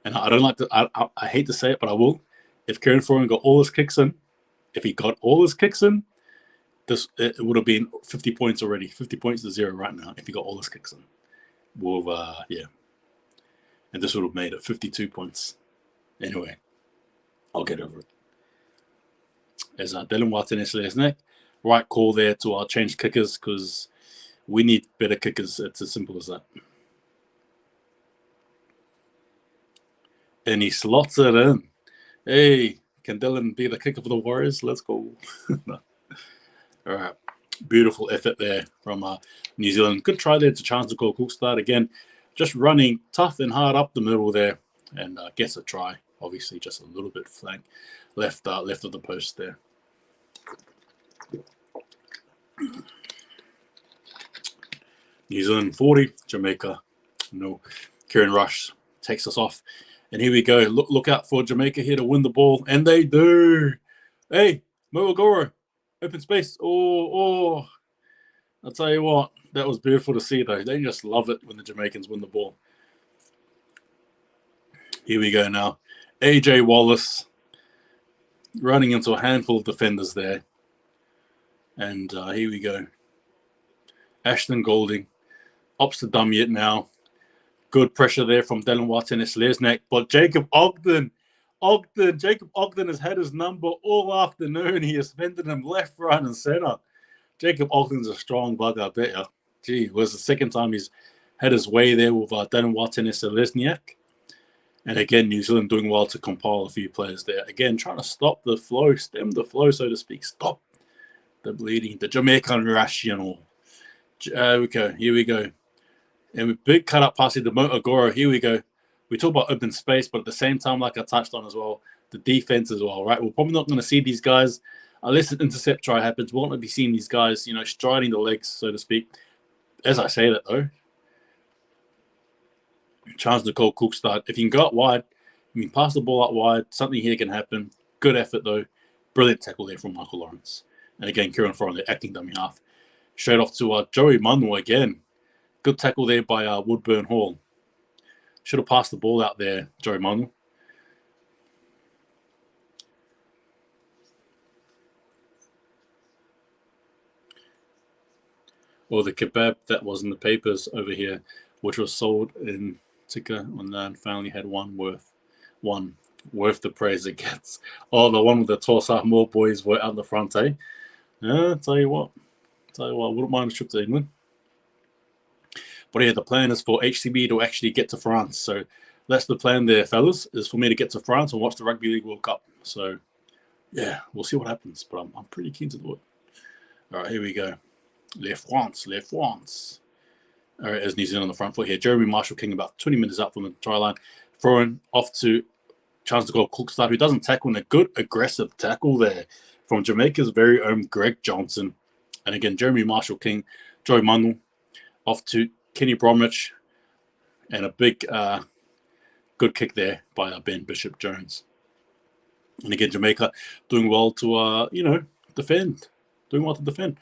[SPEAKER 1] And I don't like to, I hate to say it, but I will. If Kieran Foran got all his kicks in, it would have been 50 points already. 50 points to 0 right now if he got all his kicks in. And this would have made it 52 points. Anyway, I'll get over it. As Dylan Watson is next. right call there to change kickers because we need better kickers. It's as simple as that. And he slots it in. Hey, can Dylan be the kicker for the Warriors? Let's go. All right. Beautiful effort there from New Zealand. Good try there to chance to call Cookstad again. Just running tough and hard up the middle there and gets a try. Obviously, just a little bit flank left of the post there. New Zealand 40, Jamaica no. Kieran Rush takes us off. And here we go. Look out for Jamaica here to win the ball. And they do. Hey, Moagoro. Open space. Oh. I'll tell you what. That was beautiful to see, though. They just love it when the Jamaicans win the ball. Here we go now. AJ Wallace running into a handful of defenders there. And here we go. Ashton Golding. Opts to dummy it now. Good pressure there from Dylan Watson and Lesniak. But Jacob Ogden has had his number all afternoon. He has fended him left, right, and center. Jacob Ogden's a strong bug, I bet you. Gee, it was the second time he's had his way there with Dylan Watson and Lesniak. And again, New Zealand doing well to compile a few players there. Again, trying to stop the flow, stem the flow, so to speak. Stop the bleeding. The Jamaican rational. Here we go. And with big cut up passing to Moagoro, here we go. We talk about open space, but at the same time, like I touched on as well, the defense as well, right? We're probably not going to see these guys, unless an intercept try happens, we won't be seeing these guys, striding the legs, so to speak. As I say that, though, chance to call Cookstad. If you can go out wide, you can pass the ball out wide, something here can happen. Good effort, though. Brilliant tackle there from Michael Lawrence. And again, Kieran Foran, the acting dummy half. Straight off to Joey Manu again. Good tackle there by Woodburn Hall. Should have passed the ball out there, Joey Manu. Or the kebab that was in the papers over here, which was sold in Tika and finally had one worth the praise it gets. Oh, the one with the tall Samoa boys were out the front, eh? Yeah, tell you what, I wouldn't mind a trip to England. But yeah, the plan is for HCB to actually get to France. So that's the plan there, fellas, is for me to get to France and watch the Rugby League World Cup. So yeah, we'll see what happens. But I'm pretty keen to do it. All right, here we go. Les France. All right, as New Zealand on the front foot here. Jeremy Marshall King about 20 minutes out from the try line. Throwing off to chance to go Cookstad, who doesn't tackle, and a good aggressive tackle there from Jamaica's very own Greg Johnson. And again, Jeremy Marshall King, Joey Manu, off to Kenny Bromwich, and a big good kick there by Ben Bishop Jones. And again, Jamaica doing well to defend. Doing well to defend.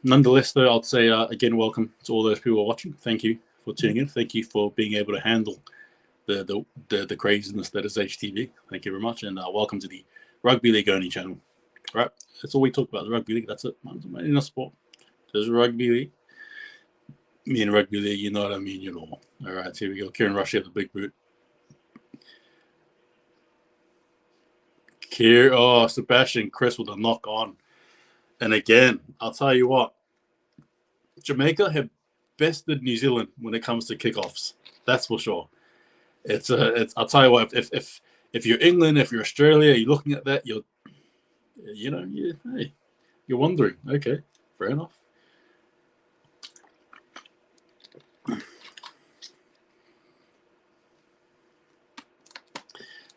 [SPEAKER 1] Nonetheless, though, I'd say again, welcome to all those people watching. Thank you for tuning in. Thank you for being able to handle the craziness that is HTV. Thank you very much, and welcome to the Rugby League Only channel. All right, that's all we talk about, the Rugby League. That's it. In a sport, there's Rugby League. Me and Rugby League, you know what I mean, All right, here we go. Kieran Rush here, the big boot. Sebastian Chris with a knock on. And again, I'll tell you what, Jamaica have bested New Zealand when it comes to kickoffs. That's for sure. I'll tell you what, if you're England, if you're Australia, you're looking at that, you're wondering. Okay, fair enough.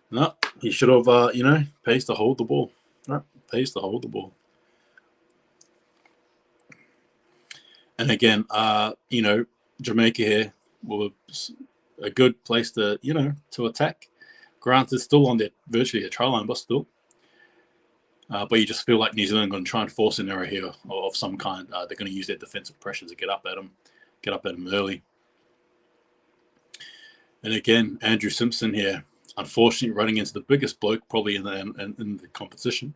[SPEAKER 1] No, he should have, pays to hold the ball. Right, pays to hold the ball. And again, Jamaica here was a good place to, to attack. Granted, still on virtually a try line, but still. But you just feel like New Zealand are going to try and force an error here of some kind. They're going to use their defensive pressure to get up at them early. And again, Andrew Simpson here, unfortunately running into the biggest bloke probably in the competition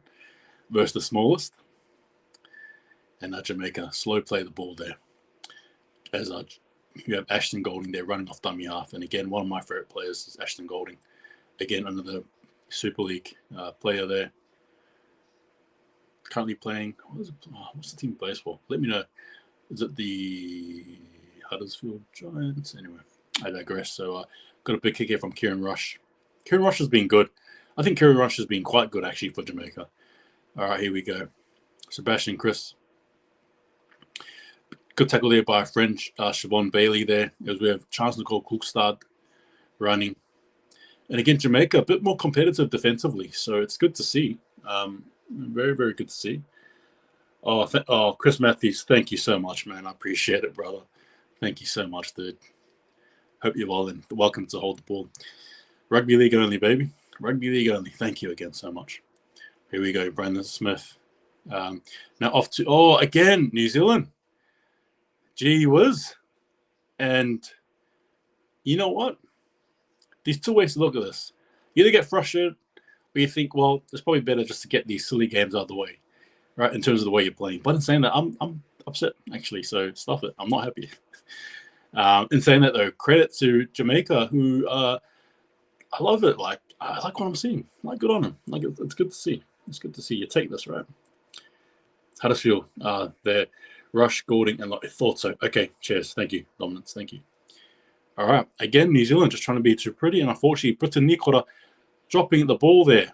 [SPEAKER 1] versus the smallest. And Jamaica slow play the ball there. As you have Ashton Golding there running off dummy half. And again, one of my favorite players is Ashton Golding. Again, under the Super League player there. currently playing. What's the team plays for? Let me know. Is it the Huddersfield Giants? Anyway, I digress. So got a big kick here from Kieran Rush. Kieran Rush has been good. I think Kieran Rush has been quite good actually for Jamaica. All right, here we go. Sebastian Chris. Good tackle there by French Siobhan Bailey there. As we have Charles Nicole Klukstad running. And again, Jamaica a bit more competitive defensively, so it's good to see. Very, very good to see. Oh, Chris Matthews, thank you so much, man. I appreciate it, brother. Thank you so much, dude. Hope you're well and welcome to Hold the Ball. Rugby league only, baby. Rugby league only. Thank you again so much. Here we go, Brandon Smith. Now off to, again, New Zealand. Gee whiz. And you know what? There's two ways to look at this. You either get frustrated or you think, well, it's probably better just to get these silly games out of the way, right, in terms of the way you're playing. But in saying that, I'm upset, actually, so stuff it. I'm not happy. In saying that, though, credit to Jamaica, who I love it. Like, I like what I'm seeing. Like, good on them. Like, it's good to see. It's good to see you take this, right? Huddersfield, there. Rush, Goulding, and thought so. Okay, cheers. Thank you, Dominance. Thank you. All right. Again, New Zealand just trying to be too pretty. And unfortunately, Britain Nikora dropping the ball there.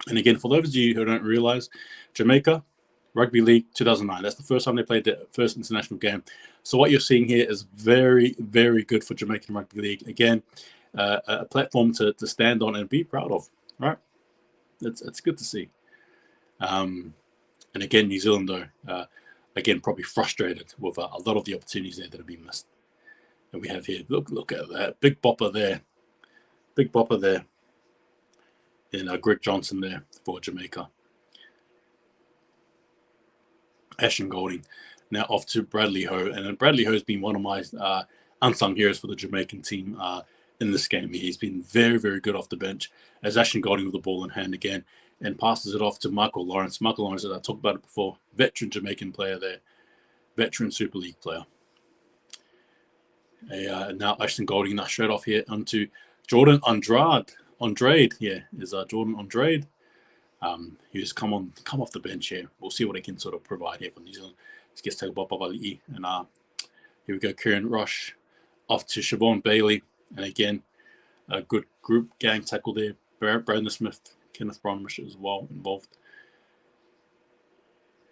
[SPEAKER 1] And again, for those of you who don't realize, Jamaica, Rugby League 2009. That's the first time they played their first international game. So what you're seeing here is very, very good for Jamaican Rugby League. Again, a platform to stand on and be proud of, right? It's good to see. And again, New Zealand, though, again, probably frustrated with a lot of the opportunities there that have been missed. And we have here, look at that. Big bopper there. Big bopper there. And Greg Johnson there for Jamaica. Ashton Goulding now off to Bradley Ho. And then Bradley Ho has been one of my unsung heroes for the Jamaican team in this game. He's been very, very good off the bench as Ashton Goulding with the ball in hand again and passes it off to Michael Lawrence. Michael Lawrence, as I talked about it before, veteran Jamaican player there, veteran Super League player. Now Ashton Goulding now straight off here onto Jordan Andrade, yeah, is Jordan Andrade. He's come off the bench here. We'll see what he can sort of provide here for New Zealand. This gets taken by Babali'i. And here we go, Kieran Rush off to Siobhan Bailey. And again, a good group gang tackle there. Brandon Smith, Kenneth Bromwich as well involved.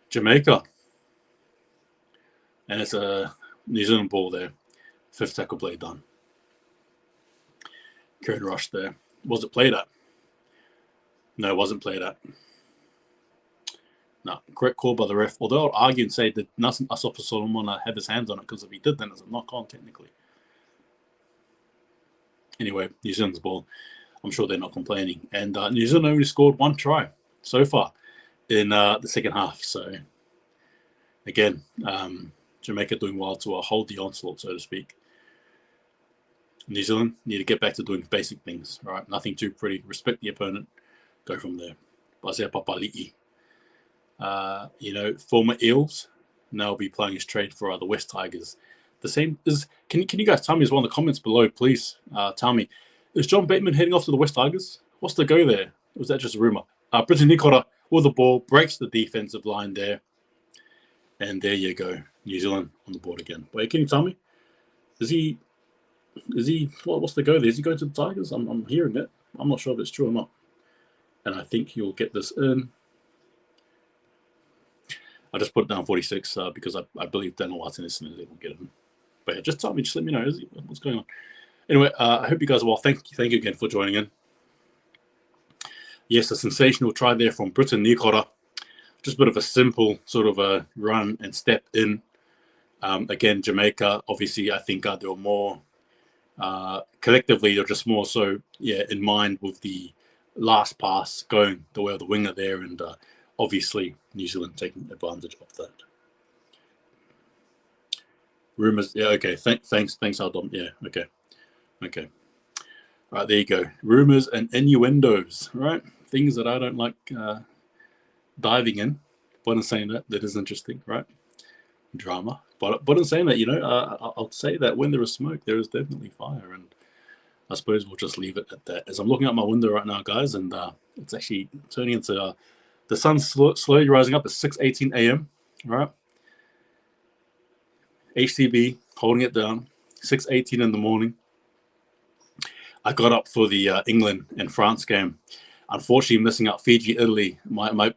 [SPEAKER 1] Jamaica. And it's a New Zealand ball there. Fifth tackle play done. Kieran Rush there. Was it played at? No, it wasn't played at. No, correct call by the ref. Although I'll argue and say that Asafa Solomon have his hands on it, because if he did, then it's a knock-on technically. Anyway, New Zealand's ball. I'm sure they're not complaining. And New Zealand only scored one try so far in the second half. So, again, Jamaica doing well to hold the onslaught, so to speak. New Zealand need to get back to doing basic things, right? Nothing too pretty. Respect the opponent. Go from there. Basea Papali'i. Former Eels now will be playing his trade for the West Tigers. The same is. Can you guys tell me as well in the comments below, please? Tell me, is John Bateman heading off to the West Tigers? What's the go there? Or was that just a rumor? Britain Nikora with the ball breaks the defensive line there, and there you go, New Zealand on the board again. Wait, can you tell me? Is he? What's the go there? Is he going to the Tigers? I'm hearing it. I'm not sure if it's true or not. And I think you'll get this in. I just put it down 46 because I believe Daniel Watson is will get it in. But yeah, just tell me, just let me know what's going on. Anyway, I hope you guys are well. Thank you again for joining in. Yes, a sensational try there from Britain Nikora. Just a bit of a simple sort of a run and step in. Again, Jamaica, obviously, I think they were more collectively, they're just more so, in mind with the last pass going the way of the winger there, and obviously New Zealand taking advantage of that. Rumors, yeah, okay. Thanks, Aldom. Yeah, okay. All right, there you go. Rumors and innuendos, right? Things that I don't like diving in. But in saying that is interesting, right? Drama. But in saying that, I'll say that when there is smoke, there is definitely fire, and I suppose we'll just leave it at that. As I'm looking out my window right now, guys, and It's actually turning into the sun's slowly rising up at 6:18 a.m. Right, HTB holding it down, 6:18 in the morning. I got up for the England and France game. Unfortunately, missing out Fiji, Italy. I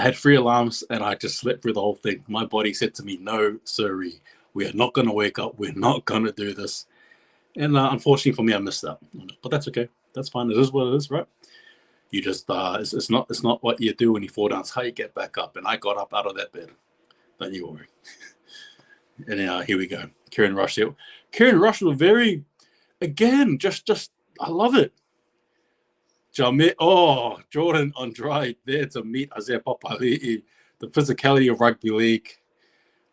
[SPEAKER 1] had 3 alarms and I just slept through the whole thing. My body said to me, "No, sorry, we are not going to wake up. We're not going to do this." And unfortunately for me, I missed that. But that's okay. That's fine. It is what it is, right? You just it's not what you do when you fall down. It's how you get back up. And I got up out of that bed. Don't you worry. And here we go. Kieran Rush here. Kieran Rush was very, again, just I love it. Jordan Andrade there to meet Isaiah Papali'i. The physicality of rugby league.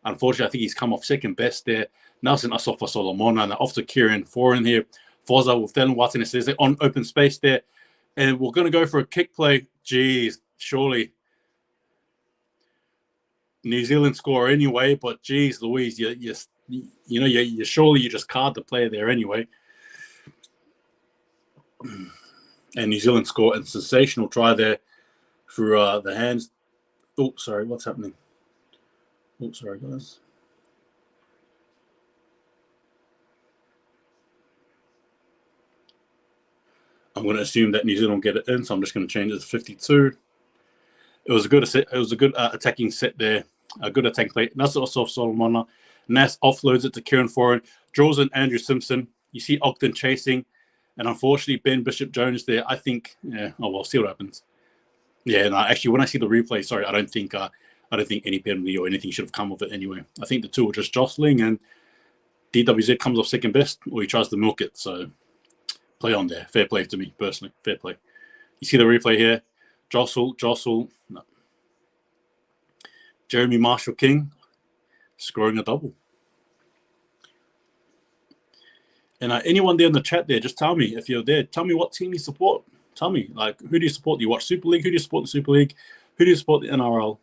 [SPEAKER 1] Unfortunately, I think he's come off second best there. Nelson Asofa Solomona and off to Kieran Foran here. Forza with Dylan Watson says they're on open space there. And we're going to go for a kick play. Jeez, surely. New Zealand score anyway, but geez, Louise, you surely you just card the player there anyway. And New Zealand score a sensational try there through the hands. Oh, sorry, what's happening? Oh, sorry, guys. I'm going to assume that New Zealand will get it in, so I'm just going to change it to 52. It was a good attacking set there. A good attacking play. That's also Solomona. Nas offloads it to Kieran Foran. Draws in Andrew Simpson. You see Ogden chasing. And unfortunately, Ben Bishop-Jones there, I think, we'll see what happens. Yeah, no, actually, when I see the replay, sorry, I don't think any penalty or anything should have come of it anyway. I think the two were just jostling, and DWZ comes off second best, or he tries to milk it. So, play on there. Fair play to me, personally. Fair play. You see the replay here. Jostle. No. Jeremy Marshall-King scoring a double. And anyone there in the chat there, just tell me if you're there. Tell me what team you support. Tell me, like, who do you support? Do you watch Super League? Who do you support the Super League? Who do you support the NRL?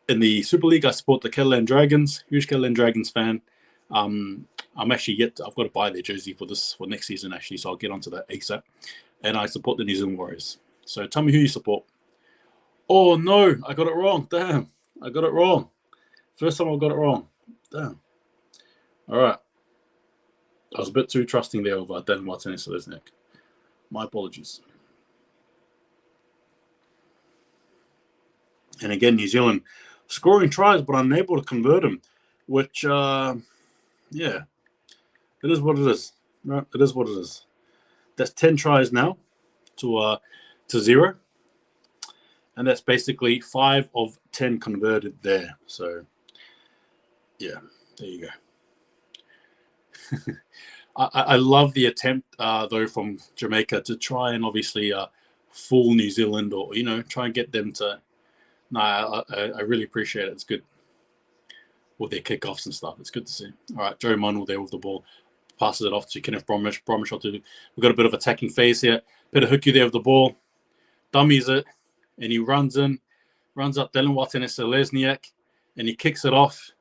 [SPEAKER 1] In the Super League, I support the Catalan Dragons. Huge Catalan Dragons fan. I'm actually I've got to buy their jersey for next season, actually, so I'll get onto that ASAP. And I support the New Zealand Warriors. So tell me who you support. Oh, no, I got it wrong. Damn, I got it wrong. First time I got it wrong. Damn. All right. I was a bit too trusting there of Dylan Watson and Selesnik. My apologies. And again, New Zealand scoring tries, but unable to convert them, which, it is what it is. Right? It is what it is. That's 10 tries now to 0. And that's basically 5 of 10 converted there. So, yeah, there you go. I love the attempt, though, from Jamaica to try and obviously fool New Zealand or, try and get them to. No, I really appreciate it. It's good with their kickoffs and stuff. It's good to see. All right, Joe Munell there with the ball. Passes it off to Kenneth Bromwich. Bromwich, we've got a bit of attacking phase here. Peter Huku there with the ball. Dummies it. And he runs up Dylan Watson and Selesniak. And he kicks it off.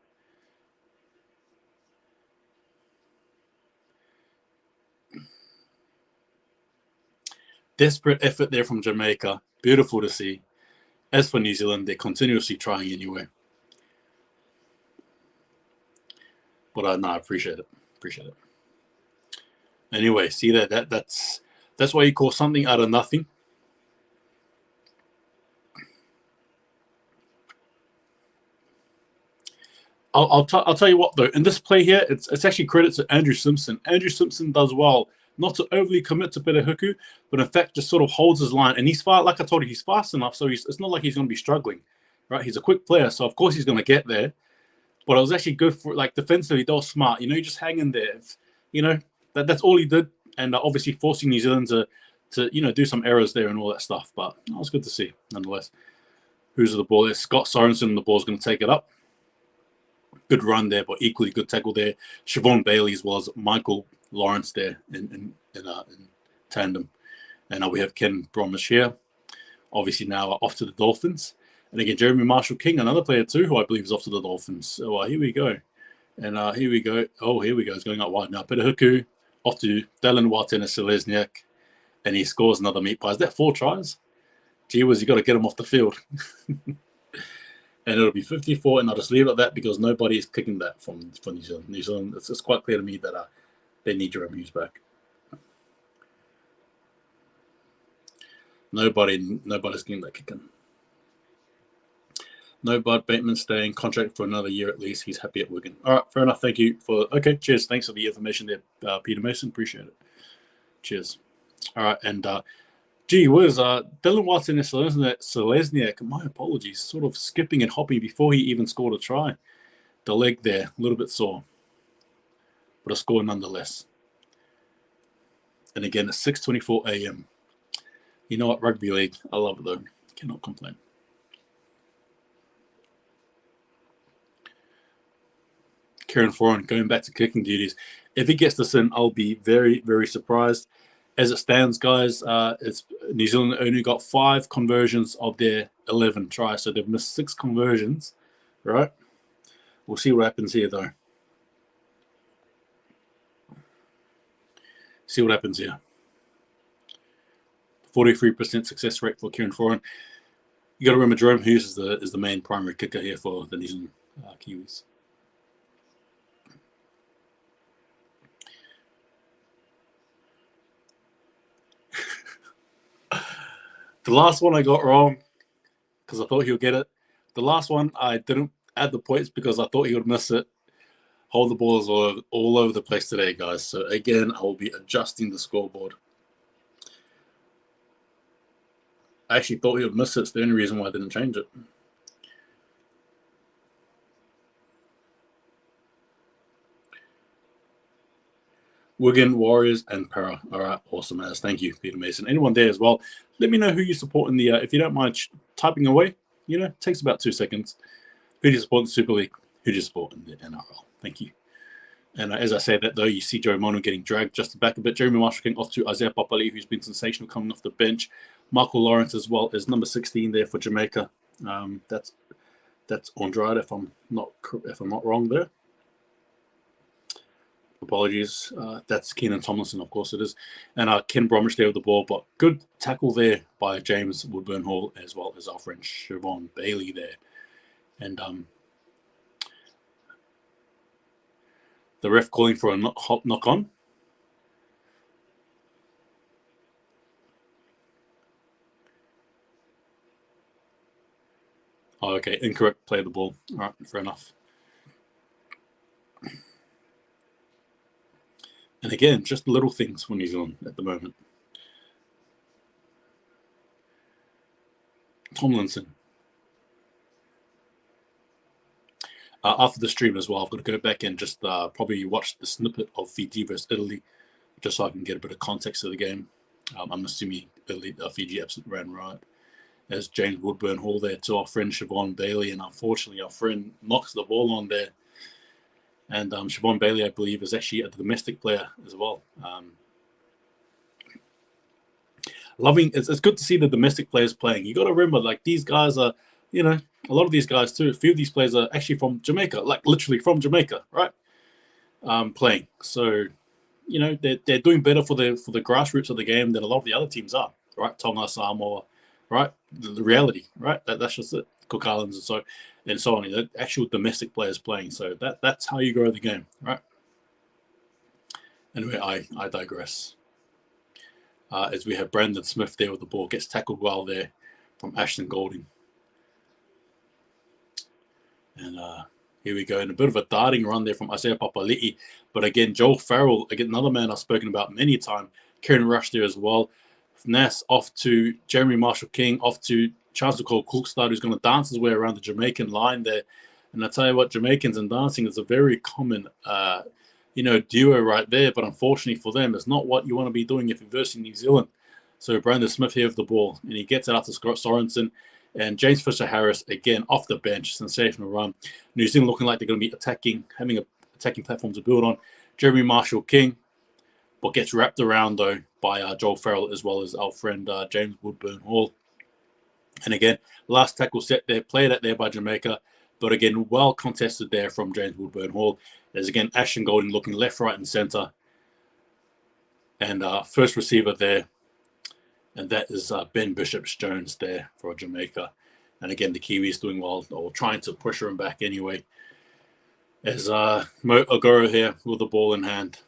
[SPEAKER 1] Desperate effort there from Jamaica. Beautiful to see. As for New Zealand, they're continuously trying anyway. But I appreciate it. Appreciate it. Anyway, see that's why you call something out of nothing. I'll tell you what though. In this play here, it's actually credit to Andrew Simpson. Andrew Simpson does well not to overly commit to Peter Huku, but in fact just sort of holds his line. And he's fast, like I told you, he's fast enough, so it's not like he's going to be struggling, right? He's a quick player, so of course he's going to get there. But it was actually good for, like, defensively, they were smart. You just hang in there. That's all he did. And obviously forcing New Zealand to do some errors there and all that stuff. But that was good to see, nonetheless. Who's the ball there? Scott Sorensen, and the ball's going to take it up. Good run there, but equally good tackle there. Siobhan Bailey as well as Michael Lawrence there in tandem. And now we have Ken Bromwich here. Obviously now off to the Dolphins. And again, Jeremy Marshall-King, another player too, who I believe is off to the Dolphins. So here we go. And here we go. Oh, here we go. It's going out wide now. Peter Huku off to Dylan Watson and Selesniak. and he scores another meat pie. Is that 4 tries? Gee whiz, you got to get him off the field. And it'll be 54, and I'll just leave it at that because nobody is kicking that for New Zealand. New Zealand, it's quite clear to me that they need Jerome Hughes back. Nobody's getting that kicking. No, Bud Bateman staying contract for another year at least. He's happy at Wigan. All right, fair enough. Thank you for. Okay, cheers. Thanks for the information there, Peter Mason. Appreciate it. Cheers. All right, and gee whiz, Dylan Watson and Selesniak, my apologies, sort of skipping and hopping before he even scored a try. The leg there, a little bit sore, but a score nonetheless. And again, at 6:24 a.m. You know what, rugby league, I love it though. Cannot complain. Kieran Foran going back to kicking duties. If he gets this in, I'll be very, very surprised. As it stands, guys, it's New Zealand only got 5 conversions of their 11 tries, so they've missed 6 conversions, right? We'll see what happens here, though. See what happens here. 43% success rate for Kieran Foran. You got to remember, Jerome Hughes is the main primary kicker here for the New Zealand Kiwis. The last one I got wrong because I thought he would get it. The last one I didn't add the points because I thought he would miss it. Hold the balls all over the place today, guys. So again, I will be adjusting the scoreboard. I actually thought he would miss it. It's the only reason why I didn't change it. Wigan, Warriors, and Para. All right, awesome as. Thank you, Peter Mason. Anyone there as well? Let me know who you support in the. If you don't mind typing away, it takes about 2 seconds. Who do you support in the Super League? Who do you support in the NRL? Thank you. And as I say that, though, you see Joe Mono getting dragged just back a bit. Jeremy Marshall getting off to Isaiah Papali, who's been sensational coming off the bench. Michael Lawrence as well as number 16 there for Jamaica. That's Andrade, if I'm not wrong there. Apologies. That's Keenan Tomlinson, of course it is. And Ken Bromwich there with the ball, but good tackle there by James Woodburn Hall as well as our friend Siobhan Bailey there. And the ref calling for a knock on. Oh, okay. Incorrect play of the ball. All right, fair enough. And again, just little things for New Zealand at the moment. Tomlinson. After the stream as well, I've got to go back and just probably watch the snippet of Fiji versus Italy, just so I can get a bit of context of the game. I'm assuming Fiji absolutely ran right. As James Woodburn Hall there to our friend Siobhan Bailey, and unfortunately our friend knocks the ball on there. And Siobhan Bailey, I believe, is actually a domestic player as well. It's good to see the domestic players playing. You got to remember, like, these guys are, a lot of these guys too. A few of these players are actually from Jamaica, like literally from Jamaica, right? Playing. So, they're doing better for the grassroots of the game than a lot of the other teams are, right? Tonga, Samoa, right? The reality, right? That's just it. Cook Islands and so on. The actual domestic players playing. So that's how you grow the game, right? Anyway, I digress. As we have Brandon Smith there with the ball, gets tackled well there from Ashton Golding. And here we go. And a bit of a darting run there from Isaiah Papali'i. But again, Joel Farrell, again, another man I've spoken about many times. Kieran Rush there as well. Nas off to Jeremy Marshall King, off to Charles Nicole Cookstad, who's going to dance his way around the Jamaican line there. And I tell you what, Jamaicans and dancing is a very common, duo right there. But unfortunately for them, it's not what you want to be doing if you're versing New Zealand. So Brandon Smith here with the ball, and he gets it out to Scott Sorensen. And James Fisher-Harris, again, off the bench, sensational run. New Zealand looking like they're going to be having an attacking platform to build on. Jeremy Marshall King, but gets wrapped around, though, by Joel Farrell as well as our friend James Woodburn Hall. And again, last tackle set there, played out there by Jamaica, but again, well contested there from James Woodburn Hall. There's again Ashton Golding looking left, right, and centre. And first receiver there And that is Ben Bishop's-Jones there for Jamaica. And again, the Kiwis doing well, or trying to pressure him back anyway. As Mo Ogoro here with the ball in hand.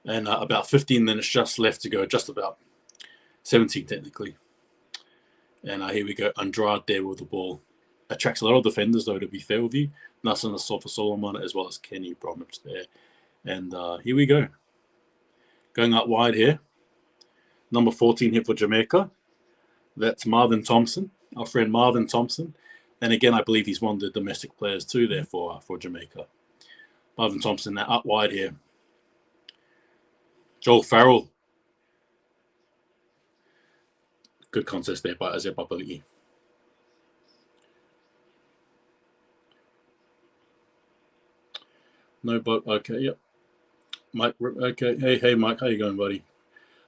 [SPEAKER 1] And about 15 minutes just left to go, just about 17 technically. And here we go, Andrade there with the ball. Attracts a lot of defenders, though, to be fair with you. Nasser Sofa Solomon as well as Kenny Bromwich there. And here we go. Going out wide here. Number 14 here for Jamaica. That's Marvin Thompson, our friend Marvin Thompson. And again, I believe he's one of the domestic players too there for Jamaica. Marvin Thompson now out wide here. Joel Farrell. Good contest there by Isaiah Papali'i. No, but okay, yep. Mike, okay. Hey, Mike, how you going, buddy?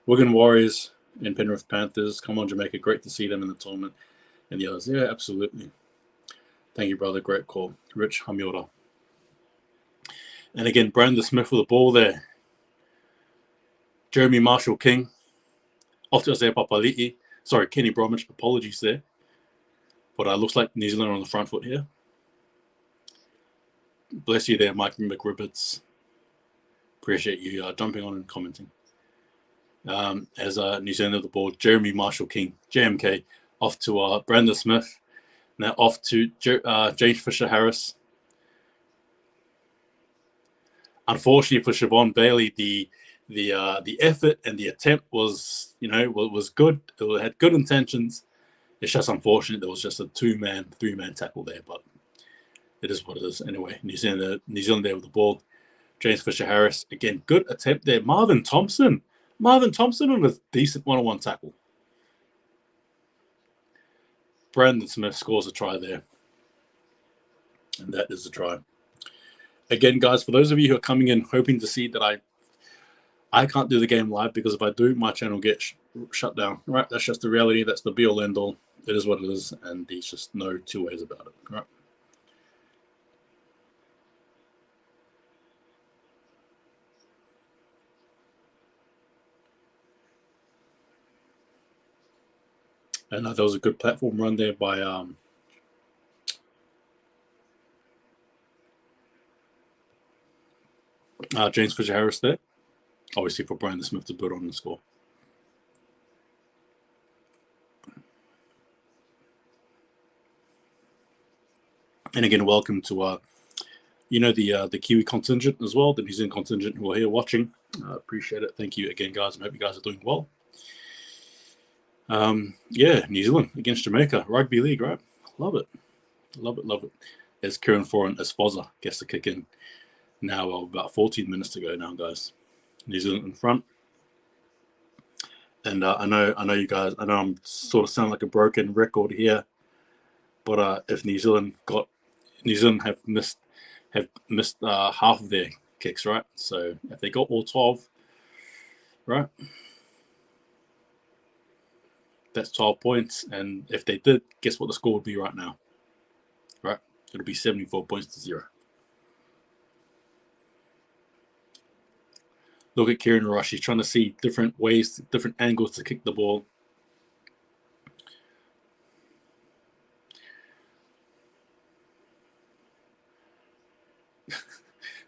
[SPEAKER 1] Wigan Warriors and Penrith Panthers. Come on, Jamaica. Great to see them in the tournament. And the others. Yeah, absolutely. Thank you, brother. Great call. Rich Hamiota. And again, Brandon Smith with the ball there. Jeremy Marshall-King. Off to Isaiah Papali'i. Sorry, Kenny Bromwich. Apologies there. But looks like New Zealand are on the front foot here. Bless you there, Mike McRibbits. Appreciate you jumping on and commenting. As New Zealand have the ball, Jeremy Marshall-King, JMK, off to Brandon Smith. Now off to James Fisher-Harris. Unfortunately for Siobhan Bailey, the effort and the attempt was good. It had good intentions. It's just unfortunate there was just a 3-man tackle there, but it is what it is. Anyway, New Zealand there with the ball. James Fisher-Harris, again, good attempt there. Marvin Thompson on a decent one-on-one tackle. Brandon Smith scores a try there. And that is a try. Again, guys, for those of you who are coming in hoping to see that I can't do the game live, because if I do, my channel gets shut down. Right? That's just the reality. That's the be-all, end-all. It is what it is, and there's just no two ways about it. Right? And there was a good platform run there by James Fisher-Harris there. Obviously for Brandon Smith to build on the score. And again, welcome to the Kiwi contingent as well, the New Zealand contingent who are here watching. Appreciate it. Thank you again, guys, and hope you guys are doing well. New Zealand against Jamaica, rugby league, right? Love it. As Kieran Foran Esposa gets the kick in now, about 14 minutes to go now, guys. New Zealand in front. And I know you guys, I know I'm sort of sound like a broken record here, but if New Zealand have missed half of their kicks, right? So if they got all 12, right? That's 12 points. And if they did, guess what the score would be right now? Right? It'll be 74 points to 0. Look at Kieran Rush. He's trying to see different ways, different angles to kick the ball.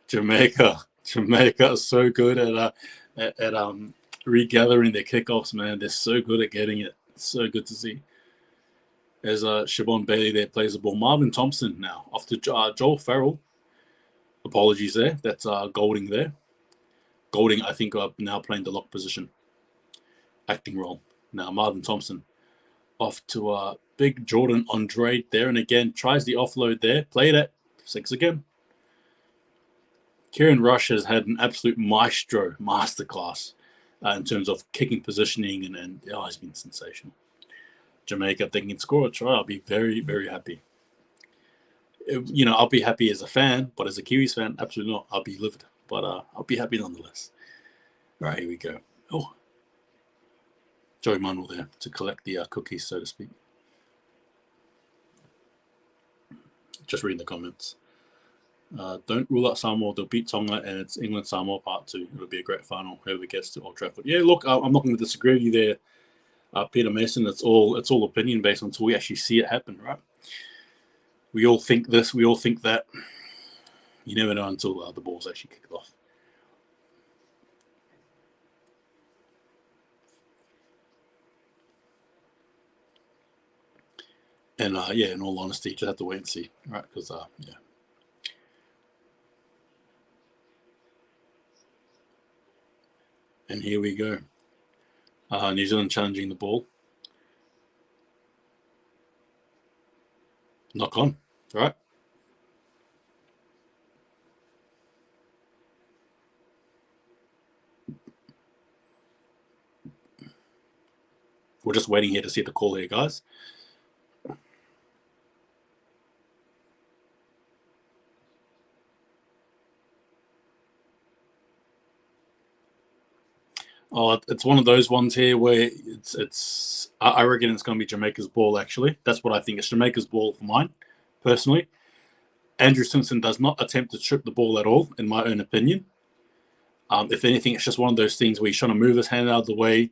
[SPEAKER 1] Jamaica is so good at regathering their kickoffs, man. They're so good at getting it. It's so good to see. As Siobhan Bailey there plays the ball. Marvin Thompson now off to Joel Farrell. Apologies there. That's Golding there. Golding, I think, now playing the lock position. Acting role. Now Marvin Thompson off to big Jordan Andrade there. And again, tries the offload there. Played it. 6 again. Kieran Rush has had an absolute masterclass in terms of kicking positioning, and he's been sensational. Jamaica, if they can score a try, I'll be very, very happy. I'll be happy as a fan, but as a Kiwis fan, absolutely not. I'll be livid, but I'll be happy nonetheless. All right, here we go. Oh, Joey Manuel there to collect the cookies, so to speak. Just reading the comments. Don't rule out Samoa. They'll beat Tonga, and it's England Samoa part 2. It'll be a great final. Whoever gets to Old Trafford. Yeah, look, I'm not going to disagree with you there, Peter Mason. It's all opinion based until we actually see it happen, right? We all think this. We all think that. You never know until the ball's actually kicked off. And yeah, in all honesty, you just have to wait and see, right? Because yeah. And here we go. New Zealand challenging the ball. Knock on, right? We're just waiting here to see the call here, guys. Oh, it's one of those ones here where it's. I reckon it's going to be Jamaica's ball. Actually, that's what I think. It's Jamaica's ball for mine, personally. Andrew Simpson does not attempt to trip the ball at all, in my own opinion. If anything, it's just one of those things where he's trying to move his hand out of the way.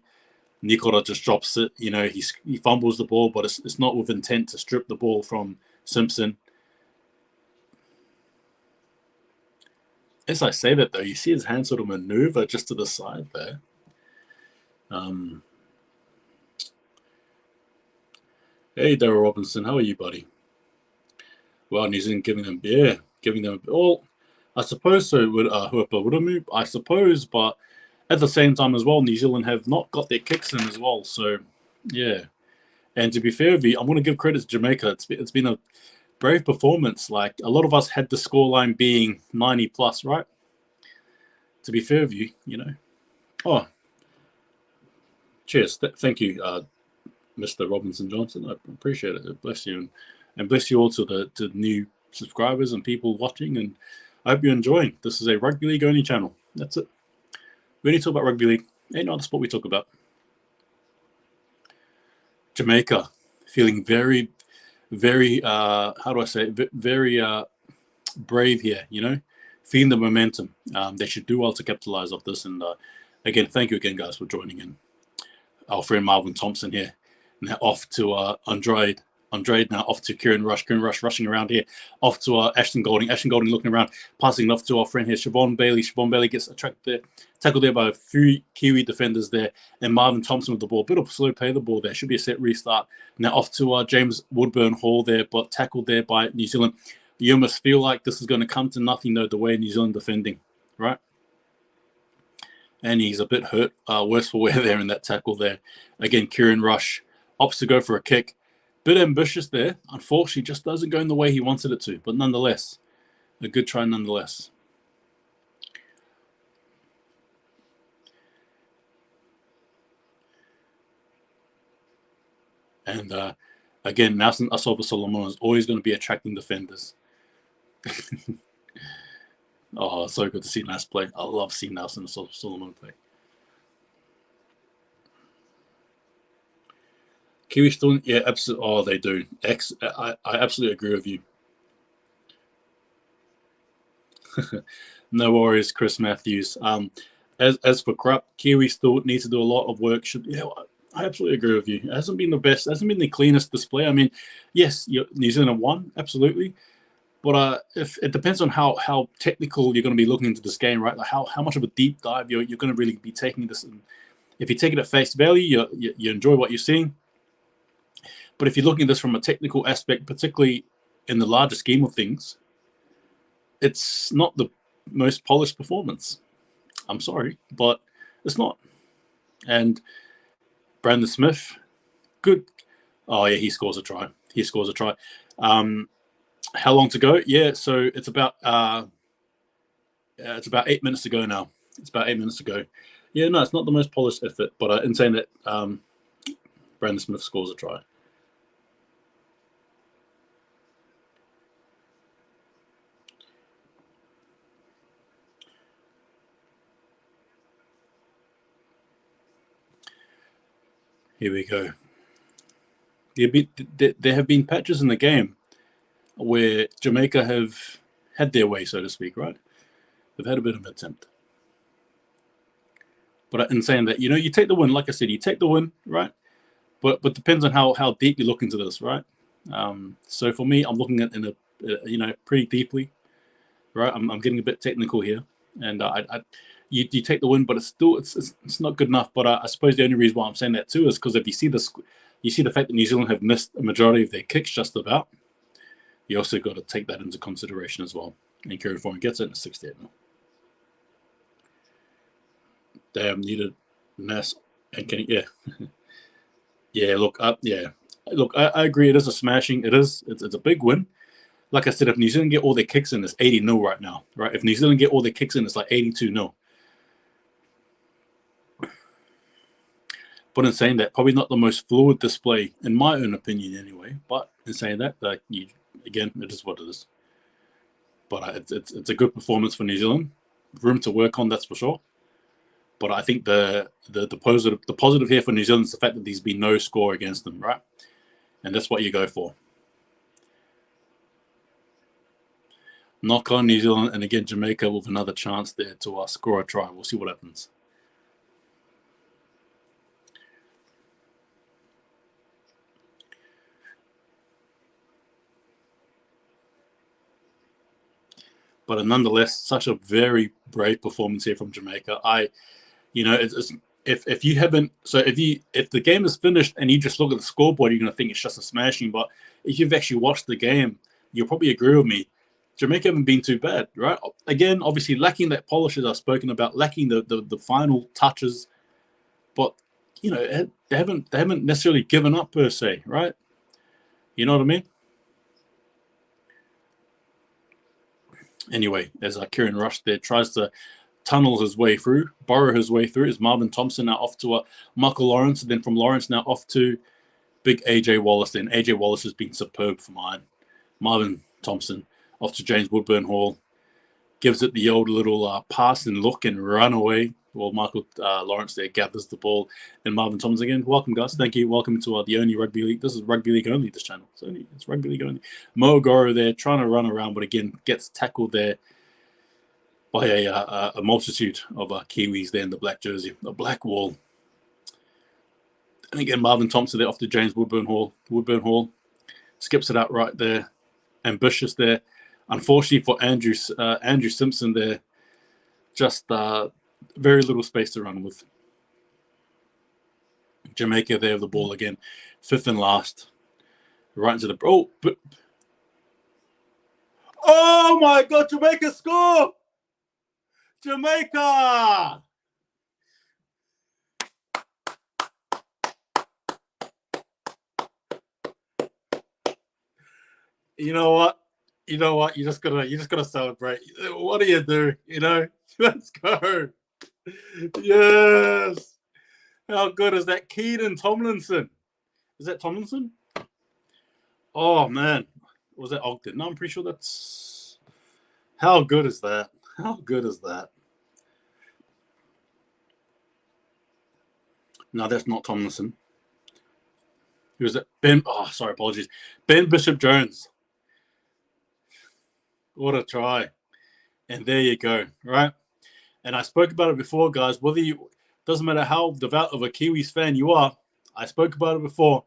[SPEAKER 1] Nicola just drops it. You know, he fumbles the ball, but it's not with intent to strip the ball from Simpson. As I say that, though, you see his hand sort of maneuver just to the side there. Hey, Daryl Robinson, how are you, buddy? Well, New Zealand giving them all. I suppose so. Would Huapa I suppose, but at the same time as well, New Zealand have not got their kicks in as well. So, yeah. And to be fair with you, I'm going to give credit to Jamaica. It's been a brave performance. Like, a lot of us had the scoreline being 90 plus, right? To be fair with you, you know. Oh, cheers. Thank you, Mr. Robinson Johnson. I appreciate it. Bless you. And bless you all to the new subscribers and people watching. And I hope you're enjoying. This is a rugby league only channel. That's it. We only talk about rugby league. Ain't no other sport we talk about. Jamaica feeling very, very, how do I say it? Very brave here, you know, feeling the momentum. They should do well to capitalize off this. And again, thank you again, guys, for joining in. Our friend Marvin Thompson here. Now off to Andrade now off to Kieran Rush rushing around here. Off to Ashton Golding looking around, passing off to our friend here, Siobhan Bailey gets tackled there by a few Kiwi defenders there, and Marvin Thompson with the ball. Bit of slow play the ball there. Should be a set restart. Now off to James Woodburn Hall there, but tackled there by New Zealand. You almost feel like this is going to come to nothing, though, the way New Zealand defending, right? And he's a bit hurt, worse for wear there in that tackle there. Again, Kieran Rush opts to go for a kick. Bit ambitious there. Unfortunately, just doesn't go in the way he wanted it to. But nonetheless, a good try nonetheless. And again, Nelson Asoba Solomon is always going to be attracting defenders. Oh, so good to see nice play. I love seeing Nelson Asoba Solomon play. Kiwi still, yeah, absolutely. Oh, they do. I absolutely agree with you. No worries, Chris Matthews. As for Krupp, Kiwi still needs to do a lot of work. I absolutely agree with you. It hasn't been the best. It hasn't been the cleanest display. I mean, yes, New Zealand won, absolutely. But if it depends on how technical you're going to be looking into this game, right? Like how much of a deep dive you're going to really be taking this. And if you take it at face value, you enjoy what you're seeing. But if you're looking at this from a technical aspect, particularly in the larger scheme of things, it's not the most polished performance. I'm sorry, but it's not. And Brandon Smith, good. Oh, yeah, he scores a try. How long to go? Yeah, so it's about 8 minutes to go now. Yeah, no, it's not the most polished effort, but in saying that, Brandon Smith scores a try. Here we go. There have been patches in the game where Jamaica have had their way, so to speak, right? They've had a bit of an attempt. But in saying that, you take the win. Like I said, you take the win, right? But depends on how deep you look into this, right? So for me, I'm looking at pretty deeply, right? I'm getting a bit technical here, and you take the win, but it's not good enough. But I suppose the only reason why I'm saying that too is because if you see the fact that New Zealand have missed a majority of their kicks just about, you also got to take that into consideration as well. And Kieran Foran gets it in 68 now. Damn, needed Nass and Kenny. Yeah. Yeah, look, I agree. It is a smashing. It's a big win. Like I said, if New Zealand get all their kicks in, it's 80-0 right now, right? If New Zealand get all their kicks in, it's like 82-0. But in saying that, probably not the most fluid display, in my own opinion anyway. But in saying that, again, it is what it is. But it's a good performance for New Zealand. Room to work on, that's for sure. But I think the positive here for New Zealand is the fact that there's been no score against them, right? And that's what you go for. Knock on New Zealand, and again, Jamaica with another chance there to score a try. We'll see what happens. But nonetheless, such a very brave performance here from Jamaica. If you haven't, so if the game is finished and you just look at the scoreboard, you're going to think it's just a smashing. But if you've actually watched the game, you'll probably agree with me. Jamaica haven't been too bad, right? Again, obviously lacking that polish as I've spoken about, lacking the final touches, but they haven't necessarily given up per se, right? You know what I mean? Anyway, as Kieran Rush there tries to tunnel his way through, burrow his way through, is Marvin Thompson now off to Michael Lawrence, and then from Lawrence now off to big AJ Wallace. Then AJ Wallace has been superb for mine. Marvin Thompson off to James Woodburn Hall, gives it the old little pass and look and run away. Well, Michael Lawrence there gathers the ball, and Marvin Thompson again. Welcome, guys. Thank you. Welcome to the only rugby league. This is rugby league only. This channel. It's rugby league only. Mo Goro there trying to run around, but again gets tackled there by a multitude of Kiwis there in the black jersey, the black wall. And again, Marvin Thompson there off to James Woodburn Hall. Woodburn Hall skips it out right there. Ambitious there. Unfortunately for Andrew Simpson there, just very little space to run with. Jamaica there with the ball again, fifth and last, right into the oh my God! Jamaica score! Jamaica! You know what? You just gotta celebrate. What do you do? Let's go. Yes. How good is that? Keaton Tomlinson. Is that Tomlinson? Oh man. Was that Ogden? No, I'm pretty sure that's. How good is that? How good is that? No, that's not Tomlinson. Who is it? Ben. Oh, sorry, apologies. Ben Bishop Jones. What a try. And there you go, right? And I spoke about it before, guys. Doesn't matter how devout of a Kiwis fan you are, I spoke about it before.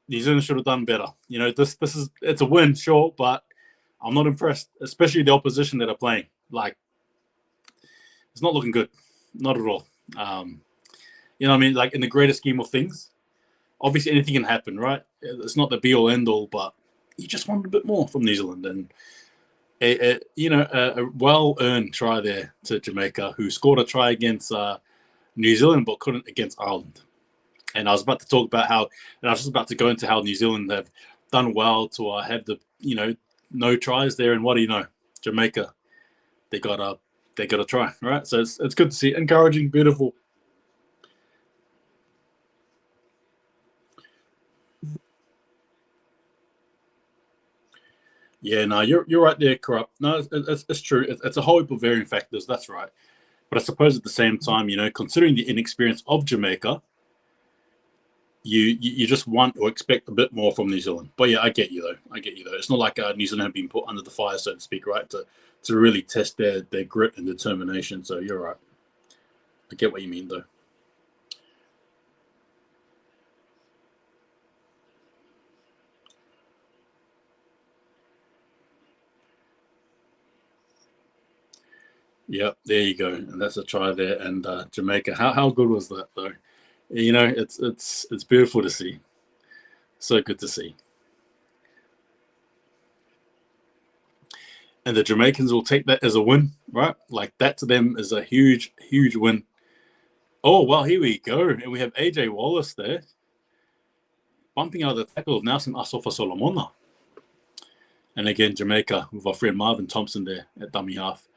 [SPEAKER 1] New Zealand should have done better. It's a win, sure, but I'm not impressed, especially the opposition that are playing. Like, it's not looking good. Not at all. You know what I mean? Like, in the greater scheme of things, obviously anything can happen, right? It's not the be-all, end-all, but you just wanted a bit more from New Zealand. And a well-earned try there to Jamaica, who scored a try against New Zealand but couldn't against Ireland. And I was about to talk about I was just about to go into how New Zealand have done well to have the no tries there. And what do you know? Jamaica, they got a try, right? So it's good to see, encouraging, beautiful. Yeah, no, you're right there, Corrupt. No, it's true. It's a whole heap of varying factors. That's right. But I suppose at the same time, considering the inexperience of Jamaica, you just want or expect a bit more from New Zealand. But yeah, I get you though. It's not like New Zealand have been put under the fire, so to speak, right? To really test their grit and determination. So you're right. I get what you mean though. Yep, there you go. And that's a try there. And Jamaica, how good was that though? It's beautiful to see. So good to see. And the Jamaicans will take that as a win, right? Like that to them is a huge, huge win. Oh well, here we go, and we have AJ Wallace there, bumping out the tackle of Nelson Asofa Solomona. And again, Jamaica with our friend Marvin Thompson there at dummy half,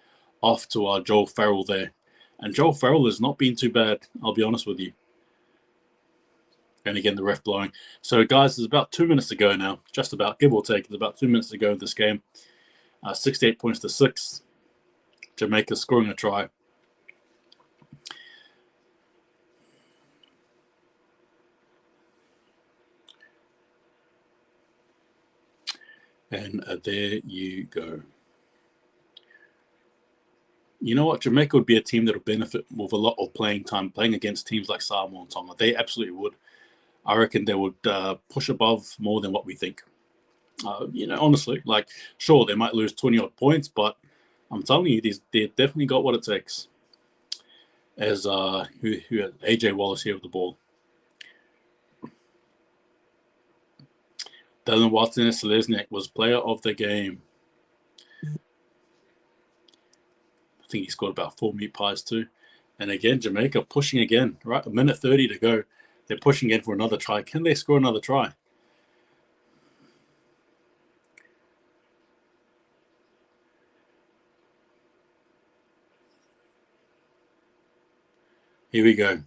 [SPEAKER 1] off to our Joel Farrell there. And Joel Farrell has not been too bad, I'll be honest with you. And again, the ref blowing. So, guys, there's about 2 minutes to go now, just about, give or take. There's about 2 minutes to go in this game. 68 points to 6. Jamaica scoring a try. And there you go. You know what? Jamaica would be a team that would benefit with a lot of playing time, playing against teams like Samoa and Tonga. They absolutely would. I reckon they would push above more than what we think. Honestly, like, sure, they might lose 20-odd points, but I'm telling you, they definitely got what it takes. As who AJ Wallace here with the ball. Dylan Watson Selesnik was player of the game. I think he scored about 4 meat pies too. And again, Jamaica pushing again, right? 1:30 to go. They're pushing in for another try. Can they score another try? Here we go.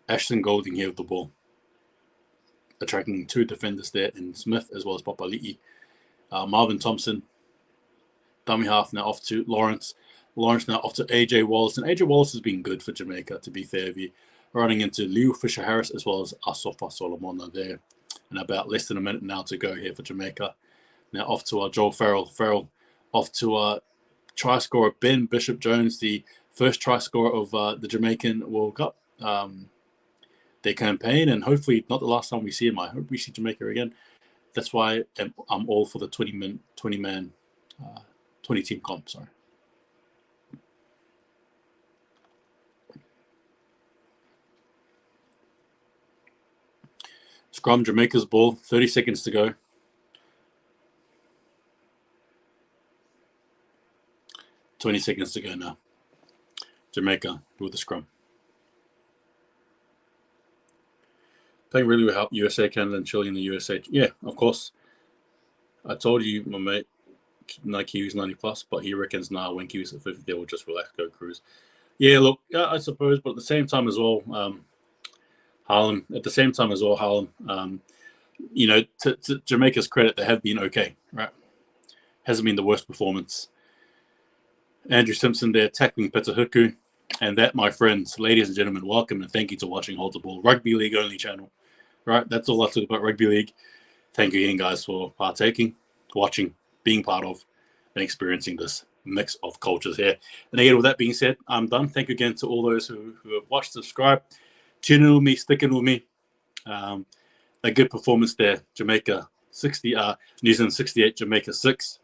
[SPEAKER 1] Ashton Golding here with the ball. Attracting 2 defenders there in Smith as well as Papali'i. Marvin Thompson. Dummy half now off to Lawrence. Lawrence now off to AJ Wallace. And AJ Wallace has been good for Jamaica, to be fair with you. Running into Liu Fisher-Harris as well as Asofa Solomona there. And about less than a minute now to go here for Jamaica. Now off to our Joel Farrell. Farrell off to our try scorer Ben Bishop-Jones, the first try scorer of the Jamaican World Cup. Their campaign, and hopefully not the last time we see him. I hope we see Jamaica again. That's why I'm all for the 20 team comp. Sorry. Scrum, Jamaica's ball. 30 seconds to go. $20 seconds to go now. Jamaica with the scrum. Playing really will help USA, Canada, and Chile in the USA. Yeah, of course. I told you, my mate, Kiwi's 90 plus, but he reckons now when Kiwi's at 50, they will just relax, go cruise. Yeah, look, yeah, I suppose, but at the same time as well, Harlem, to Jamaica's credit, they have been okay, right? Hasn't been the worst performance. Andrew Simpson there tackling Petahuku. And that, my friends, ladies and gentlemen, welcome and thank you to watching Hold the Ball, Rugby League only channel. Right, that's all I talk about Rugby League. Thank you again, guys, for partaking, watching, being part of, and experiencing this mix of cultures here. And again, with that being said, I'm done. Thank you again to all those who have watched, subscribed, tuning with me, sticking with me. A good performance there. Jamaica 60, New Zealand 68, Jamaica 6.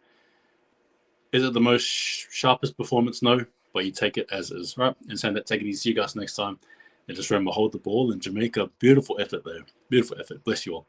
[SPEAKER 1] Is it the most sharpest performance? No, but you take it as is, right? And saying that, take it easy. See you guys next time. And just remember, hold the ball in Jamaica. Beautiful effort there. Beautiful effort. Bless you all.